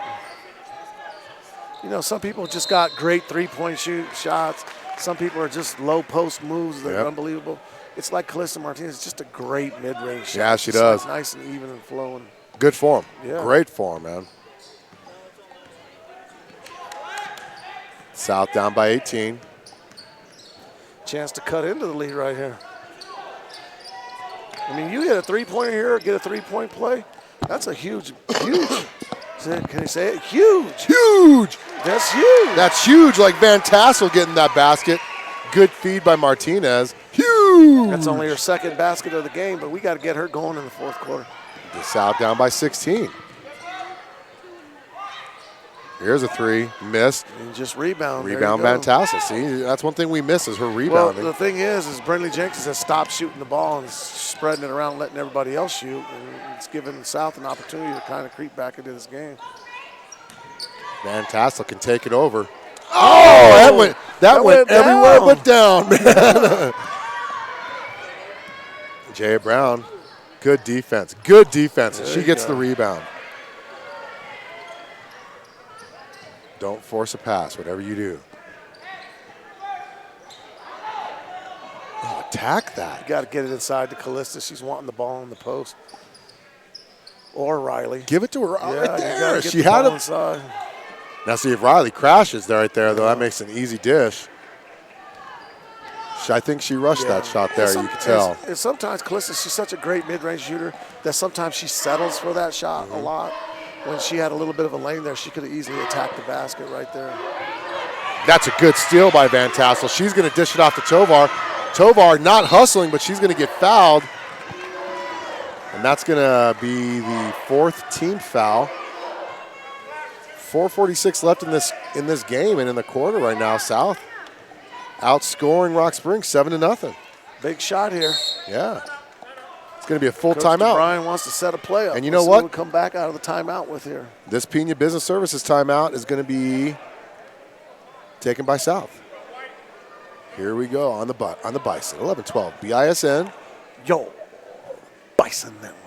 You know, some people just got great three-point shots. Some people are just low-post moves that are unbelievable. It's like Calista Martinez, just a great mid-range shot. Yeah, she Just does. like nice and even and flowing. Good form. Yeah. Great form, man. South down by 18. Chance to cut into the lead right here. I mean, you get a three-pointer here, get a three-point play. That's a huge. Can you say it? Huge. Huge. That's huge. That's huge, like Van Tassel getting that basket. Good feed by Martinez. Huge. That's only her second basket of the game, but we got to get her going in the fourth quarter. The South down by 16. Here's a 3, missed. And just rebound. Rebound Van Tassel. See, that's one thing we miss is her rebounding. Well, the thing is Brindley Jenkins has stopped shooting the ball and spreading it around, letting everybody else shoot, and it's given South an opportunity to kind of creep back into this game. Van Tassel can take it over. Oh, that went everywhere but down, man. Jaya Brown, good defense. Good defense. And she gets the rebound. Don't force a pass, whatever you do. Oh, attack that. You got to get it inside to Calista. She's wanting the ball in the post. Or Riley. Give it to her right there. She had it inside. Now, see, if Riley crashes right there, though, that makes an easy dish. I think she rushed that shot there, you can tell. And sometimes Calista, she's such a great mid-range shooter that sometimes she settles for that shot a lot. When she had a little bit of a lane there, she could have easily attacked the basket right there. That's a good steal by Van Tassel. She's going to dish it off to Tovar. Tovar not hustling, but she's going to get fouled. And that's going to be the 4th team foul. 4:46 left in this game and in the quarter right now. South outscoring Rock Springs 7-0. Big shot here. Yeah. It's going to be a full Coach timeout. Brian wants to set a play up. And you know what? what? We'll come back out of the timeout with here. This Pena Business Services timeout is going to be taken by South. Here we go on the Bison. 11-12 BISN. Yo, Bison Network.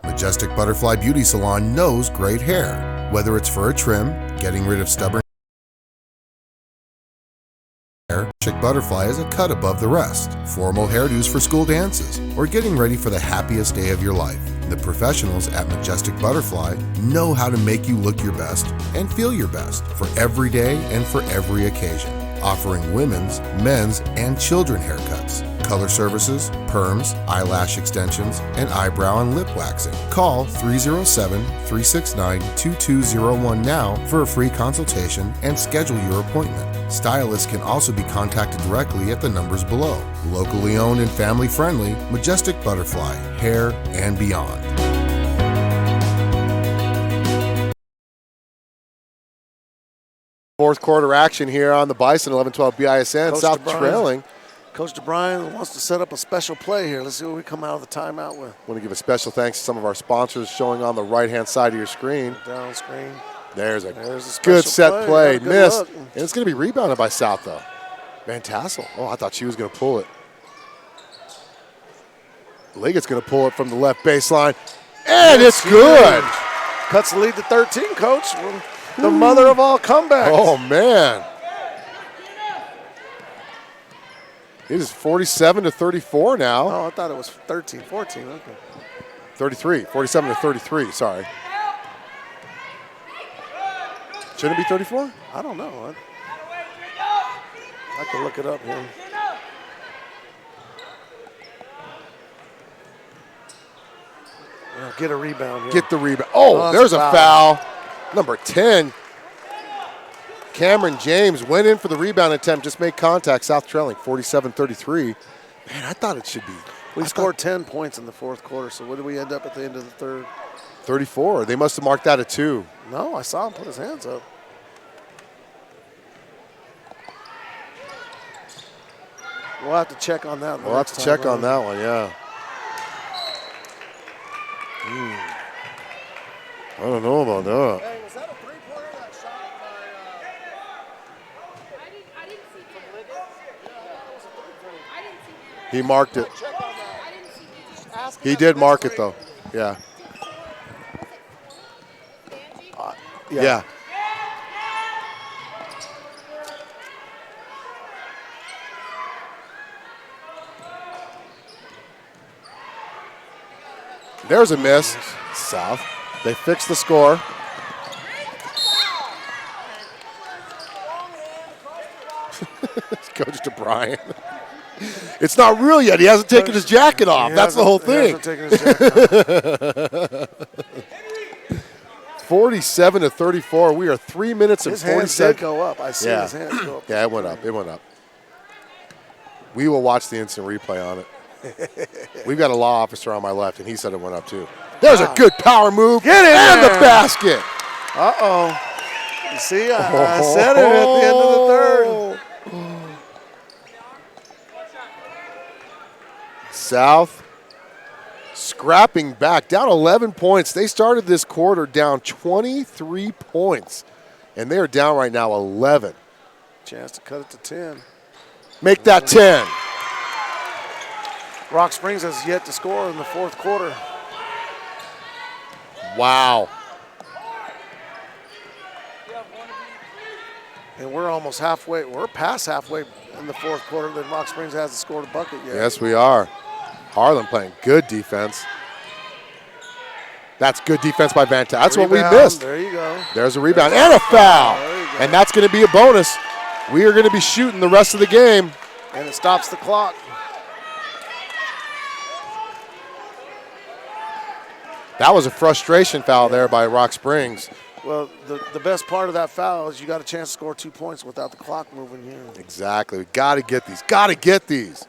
Majestic Butterfly Beauty Salon knows great hair. Whether it's for a trim, getting rid of stubborn hair, Chick Butterfly is a cut above the rest. Formal hairdos for school dances, or getting ready for the happiest day of your life. The professionals at Majestic Butterfly know how to make you look your best and feel your best for every day and for every occasion. Offering women's, men's, and children haircuts, color services, perms, eyelash extensions, and eyebrow and lip waxing. Call 307-369-2201 now for a free consultation and schedule your appointment. Stylists can also be contacted directly at the numbers below. Locally owned and family friendly, Majestic Butterfly, hair and beyond. Fourth quarter action here on the Bison, 11-12 BISN. Coach South DeBryan. trailing. Coach DeBryan wants to set up a special play here. Let's see what we come out of the timeout with. Want to give a special thanks to some of our sponsors showing on the right-hand side of your screen. Down screen. There's a special good set play. Good Missed. look. And it's going to be rebounded by South, though. Van Tassel. Oh, I thought she was going to pull it. Liggett's going to pull it from the left baseline. And it's good. Cuts the lead to 13, Coach. The mother of all comebacks. Oh, man. It is 47-34 now. Oh, I thought it was 13, 14. Okay. 33, 47-33, sorry. Shouldn't it be 34? I don't know. I can look it up here. Get a rebound here. Get the rebound. Oh, there's a foul. Number 10. Cameron James went in for the rebound attempt, just made contact. South trailing 47-33. Man, I thought it should be. We scored 10 points in the fourth quarter, so what did we end up at the end of the third? 34. They must have marked that a 2. No, I saw him put his hands up. We'll have to check on that. We'll have to check on that one, yeah. I don't know about that. Hey, was that a three-pointer that shot by I didn't see from Liggett. Yeah, that was a three-pointer. I didn't see. He marked it. Check on that. I didn't see. He did mark it, though. Yeah. Yeah. There's a miss. South. They fixed the score. Coach DeBryan. It's not real yet. He hasn't taken his jacket off. That's the whole thing. He hasn't taken his jacket off. 47-34. We are 3 minutes and 40 hands seconds. did go up. I see his hands go up. Yeah, it went up. It went up. We will watch the instant replay on it. We've got a law officer on my left, and he said it went up too. There's a good power move. Get in and there. the basket. Uh-oh. You see, I said it at the end of the third. South scrapping back, down 11 points. They started this quarter down 23 points, and they are down right now 11. Chance to cut it to 10. Make that 10. Rock Springs has yet to score in the fourth quarter. Wow. And we're almost halfway. We're past halfway in the fourth quarter. Then Rock Springs hasn't scored a bucket yet. Yes, we are. Harlan playing good defense. That's good defense by Van Tassel. That's what we missed. There you go. There's a rebound and a foul. And that's going to be a bonus. We are going to be shooting the rest of the game. And it stops the clock. That was a frustration foul there by Rock Springs. Well, the best part of that foul is you got a chance to score 2 points without the clock moving here. Exactly. We got to get these. Got to get these.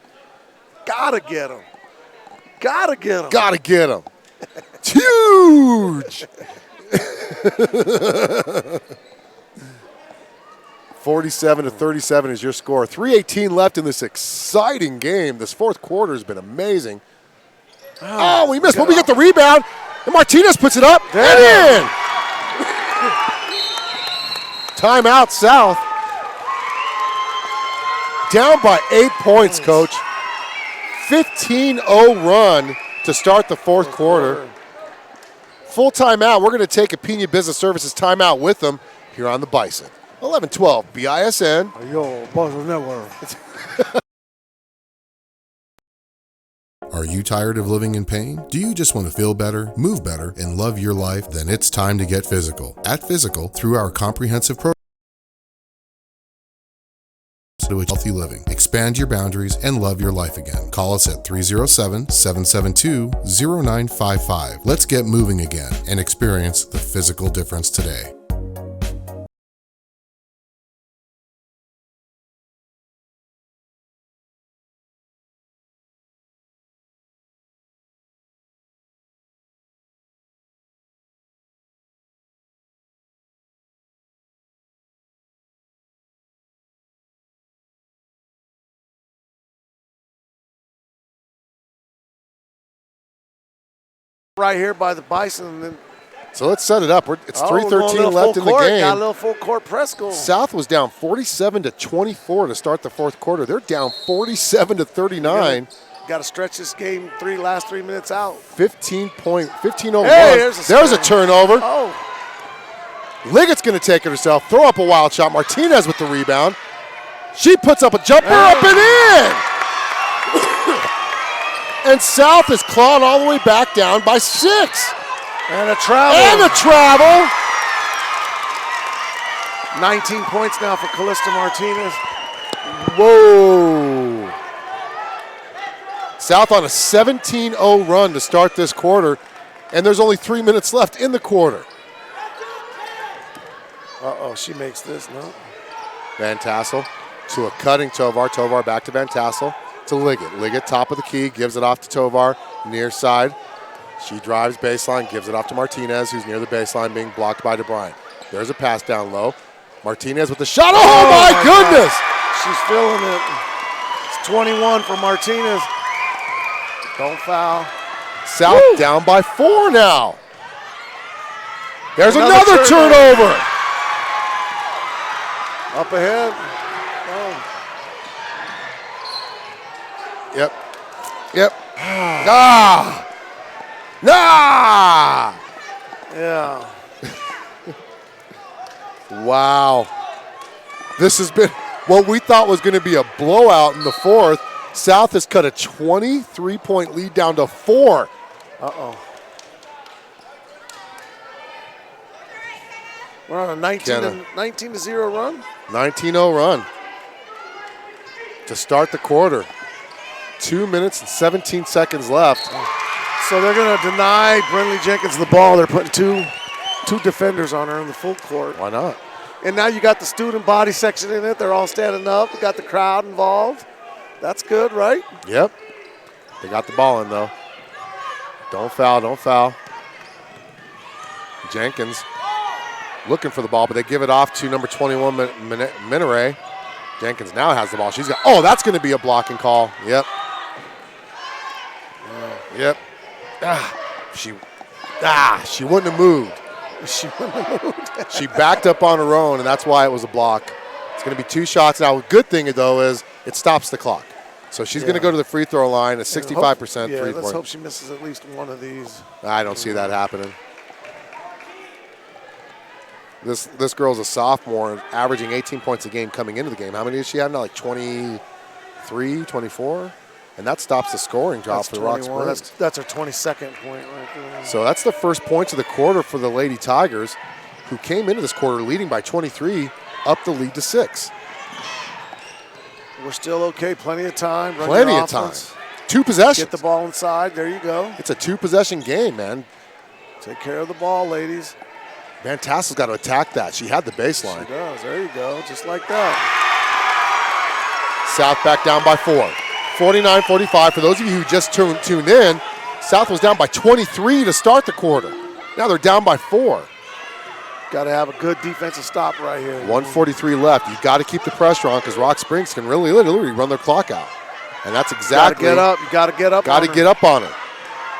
Gotta get them. Gotta get them. Gotta get them. It's huge. 47-37 is your score. 3:18 left in this exciting game. This fourth quarter has been amazing. Oh, we missed, but we get the rebound. And Martinez puts it up and in. Timeout, South. Down by 8 points, Coach. 15-0 run to start the fourth quarter. Full timeout. We're going to take a Pena Business Services timeout with them here on the Bison. 11-12 BISN. Yo, Bison Network. Are you tired of living in pain? Do you just want to feel better, move better, and love your life? Then it's time to get physical. At Physical, through our comprehensive program, to healthy living. Expand your boundaries and love your life again. Call us at 307-772-0955. Let's get moving again and experience the physical difference today. Right here by the Bison. And then So let's set it up. It's 3:13 left in the court. game. Got a little full court press goal. South was down 47-24 to start the fourth quarter. They're down 47-39. Got to stretch this game last 3 minutes out. 15 over Hey, one. There's a turnover. Oh. Liggett's going to take it herself, throw up a wild shot. Martinez with the rebound. She puts up a jumper up and in. And South is clawing all the way back down by 6. And a travel. 19 points now for Callista Martinez. Whoa. South on a 17-0 run to start this quarter, and there's only 3 minutes left in the quarter. Uh-oh, she makes this, no? Van Tassel to a cutting Tovar. Tovar back to Van Tassel to Liggett. Liggett, top of the key, gives it off to Tovar, near side. She drives baseline, gives it off to Martinez, who's near the baseline, being blocked by DeBryan. There's a pass down low. Martinez with the shot. Oh, my goodness! She's feeling it. It's 21 for Martinez. Don't foul. South down by 4 now. There's another turnover. Up ahead. Oh. Yep. Ah! Yeah. Wow. This has been what we thought was going to be a blowout in the fourth. South has cut a 23-point lead down to 4. Uh-oh. We're on a 19-0 run? 19-0 run to start the quarter. 2 minutes and 17 seconds left. So they're going to deny Brinley Jenkins the ball. They're putting two defenders on her in the full court. Why not? And now you got the student body section in it. They're all standing up. You got the crowd involved. That's good, right? Yep. They got the ball in, though. Don't foul. Jenkins looking for the ball, but they give it off to number 21, Minare. Jenkins now has the ball. She's got, that's going to be a blocking call. Yep. Yep. She wouldn't have moved. She backed up on her own, and that's why it was a block. It's going to be 2 shots. Now, the good thing, though, is it stops the clock. So she's going to go to the free throw line, a 65% free throw. Let's hope she misses at least one of these. I don't see that happening. This girl's a sophomore, averaging 18 points a game coming into the game. How many does she have now? Like 23, 24? And that stops the scoring drop for the Rock Springs. That's her 22nd point right there. So that's the first points of the quarter for the Lady Tigers, who came into this quarter leading by 23, up the lead to 6. We're still okay. Plenty of time. Plenty of time. 2 possessions. Get the ball inside. There you go. It's a 2-possession game, man. Take care of the ball, ladies. Van Tassel's got to attack that. She had the baseline. She does. There you go. Just like that. South back down by 4. 49-45. For those of you who just tuned in, South was down by 23 to start the quarter. Now they're down by 4. Got to have a good defensive stop right here. 1:43 left. You got to keep the pressure on because Rock Springs can really literally run their clock out. And that's exactly. You got to get up. Got to get up on her.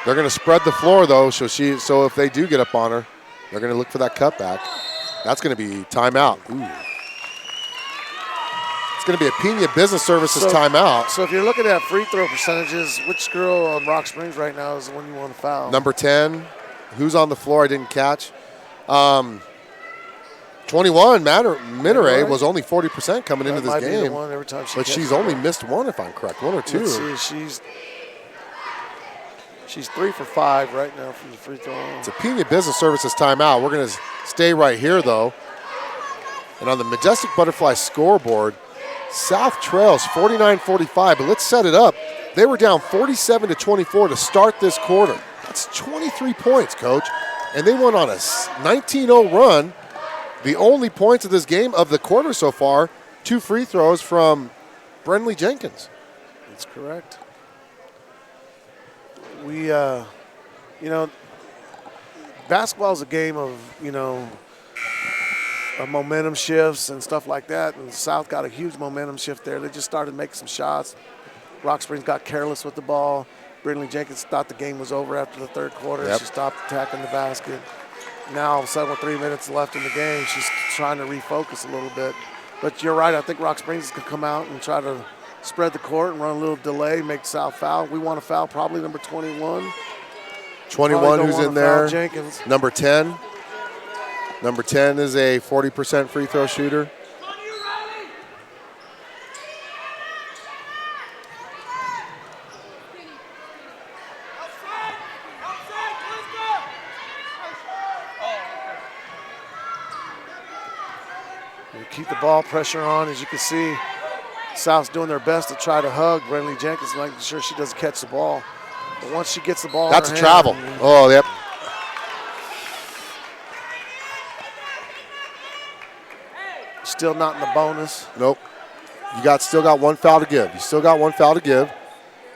They're going to spread the floor though, so if they do get up on her, they're going to look for that cutback. That's going to be timeout. Ooh. It's going to be a Pena Business Services timeout. So if you're looking at free throw percentages, which girl on Rock Springs right now is the one you want to foul? Number 10. Who's on the floor? I didn't catch. 21, Minare was only 40% coming into this game. But she's only missed 1, if I'm correct. 1 or 2. Let's see, she's 3 for 5 right now from the free throw line. It's a Pena Business Services timeout. We're going to stay right here, though. And on the Majestic Butterfly scoreboard, South trails 49-45, but let's set it up. They were down 47-24 to start this quarter. That's 23 points, Coach. And they went on a 19-0 run. The only points of this game of the quarter so far, 2 free throws from Brinley Jenkins. That's correct. We, basketball is a game of, momentum shifts and stuff like that. And the South got a huge momentum shift there. They just started making some shots. Rock Springs got careless with the ball. Brinley Jenkins thought the game was over after the third quarter. Yep. She stopped attacking the basket. Now, all of a sudden, with 3 minutes left in the game, she's trying to refocus a little bit. But you're right. I think Rock Springs could come out and try to spread the court and run a little delay, make South foul. We want to foul probably number 21. 21 who's in there. Jenkins. Number 10. Number 10 is a 40% free throw shooter. You keep the ball pressure on. As you can see, South's doing their best to try to hug Brentley Jenkins, making sure she doesn't catch the ball. But once she gets the ball, that's in a her travel. hand, Oh, yep. still not in the bonus. Nope. You still got one foul to give. You still got one foul to give.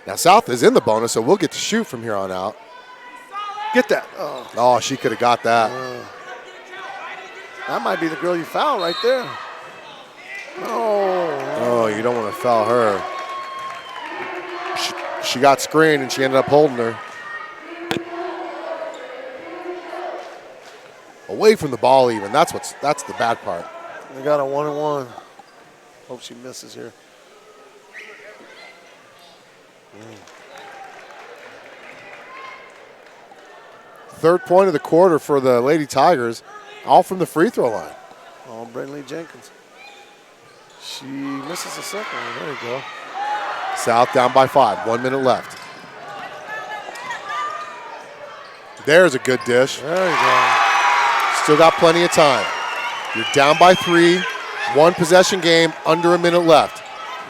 Now South is in the bonus, so we'll get to shoot from here on out. Get that. Oh, she could have got that. That might be the girl you foul right there. No. Oh, you don't want to foul her. She got screened and she ended up holding her. Away from the ball even. That's the bad part. They got a 1-and-1. Hope she misses here. Third point of the quarter for the Lady Tigers, all from the free throw line. Oh, Brentley Jenkins. She misses the second one. There you go. South down by 5. 1 minute left. There's a good dish. There you go. Still got plenty of time. You're down by 3. 1 possession game, under a minute left.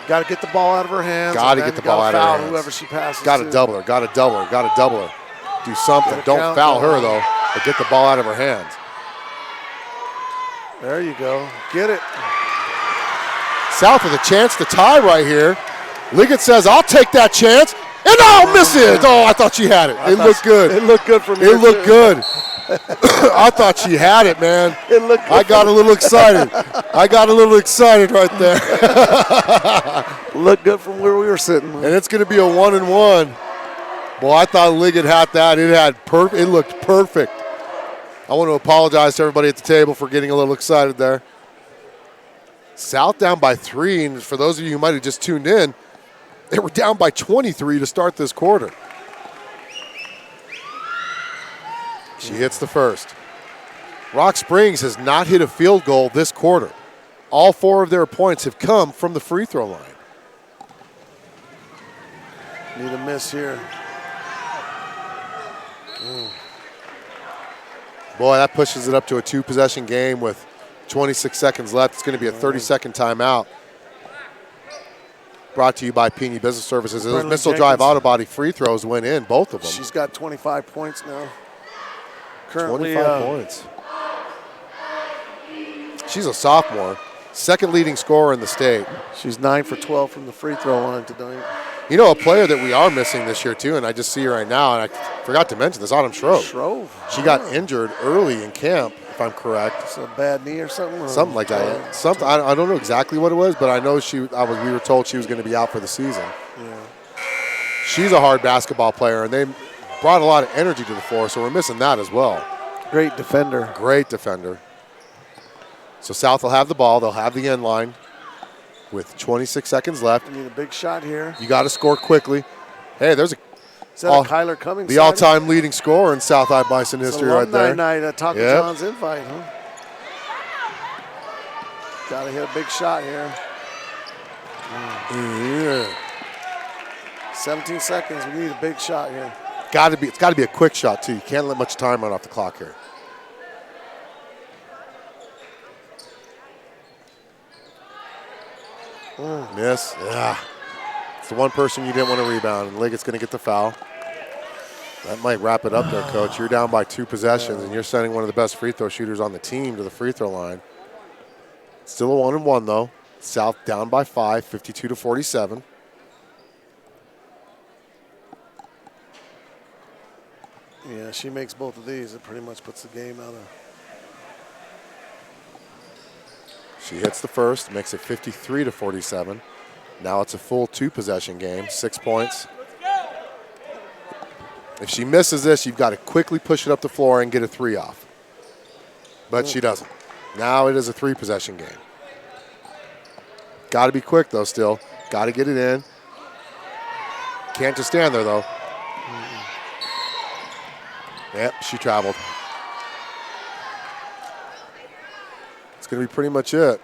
Got to get the ball out of her hands. Got to get the ball out of her hands. Whoever she passes Got to double her. Got to double her. Got to double her. Do something. Don't foul her though, but get the ball out of her hands. There you go. Get it. South with a chance to tie right here. Liggett says, "I'll take that chance," and miss it. Oh, I thought she had it. It looked good. It looked good for me. It looked good. I thought she had it, man. It looked good. I got a little excited. I got a little excited right there. Looked good from where we were sitting. And it's going to be a 1-and-1. Boy, I thought Liggett had that. It looked perfect. I want to apologize to everybody at the table for getting a little excited there. South down by 3, and for those of you who might have just tuned in, they were down by 23 to start this quarter. She hits the first. Rock Springs has not hit a field goal this quarter. All 4 of their points have come from the free throw line. Need a miss here. Boy, that pushes it up to a 2-possession game with 26 seconds left. It's going to be a 30-second timeout. Brought to you by Pini Business Services. Those missile drive auto body free throws went in, both of them. She's got 25 points now. Currently, 25 points. She's a sophomore, second leading scorer in the state. She's 9 for 12 from the free throw line tonight. You know, a player that we are missing this year, too, and I just see her right now, and I forgot to mention this, Autumn Shrove. She got injured early in camp, if I'm correct. It's a bad knee or something? Something like that. Something. I don't know exactly what it was, but I know we were told she was going to be out for the season. Yeah. She's a hard basketball player, and they brought a lot of energy to the floor, so we're missing that as well. Great defender. Great defender. So South will have the ball. They'll have the end line with 26 seconds left. We need a big shot here. You got to score quickly. Hey, there's Is that a Kyler Cummings? the all-time leading scorer in South High Bison history right there. Night at Taco John's invite, huh? Got to hit a big shot here. Yeah. 17 seconds. We need a big shot here. It's got to be a quick shot too. You can't let much time run off the clock here. Miss. Yeah. It's the one person you didn't want to rebound, and Liggett's going to get the foul. That might wrap it up there, Coach. You're down by 2 possessions, and you're sending one of the best free throw shooters on the team to the free throw line. Still a 1-and-1 though. South down by 5, 52-47. Yeah, she makes both of these. It pretty much puts the game out of. She hits the first, makes it 53-47. Now it's a full 2-possession game, 6 points. If she misses this, you've got to quickly push it up the floor and get a 3 off. But she doesn't. Now it is a 3-possession game. Got to be quick, though, still. Got to get it in. Can't just stand there, though. Yep, she traveled. It's going to be pretty much it.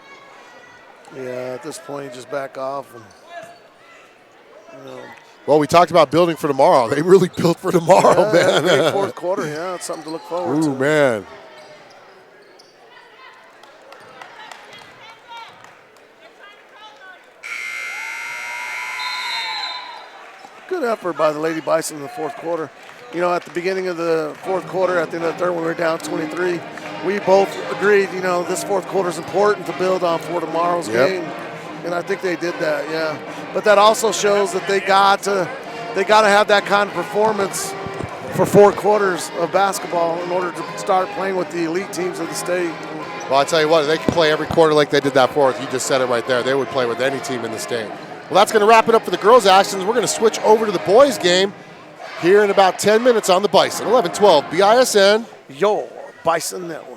Yeah, at this point, you just back off. And, Well, we talked about building for tomorrow. They really built for tomorrow, man. Great fourth quarter, yeah. It's something to look forward to. Ooh, man. Good effort by the Lady Bison in the fourth quarter. You know, at the beginning of the fourth quarter, at the end of the third, when we were down 23, we both agreed, you know, this fourth quarter is important to build on for tomorrow's game. And I think they did that, yeah. But that also shows that they got to have that kind of performance for 4 quarters of basketball in order to start playing with the elite teams of the state. Well, I tell you what, they can play every quarter like they did that fourth. You just said it right there. They would play with any team in the state. Well, that's going to wrap it up for the girls' actions. We're going to switch over to the boys' game here in about 10 minutes on the Bison. 11-12 BISN. Your Bison Network.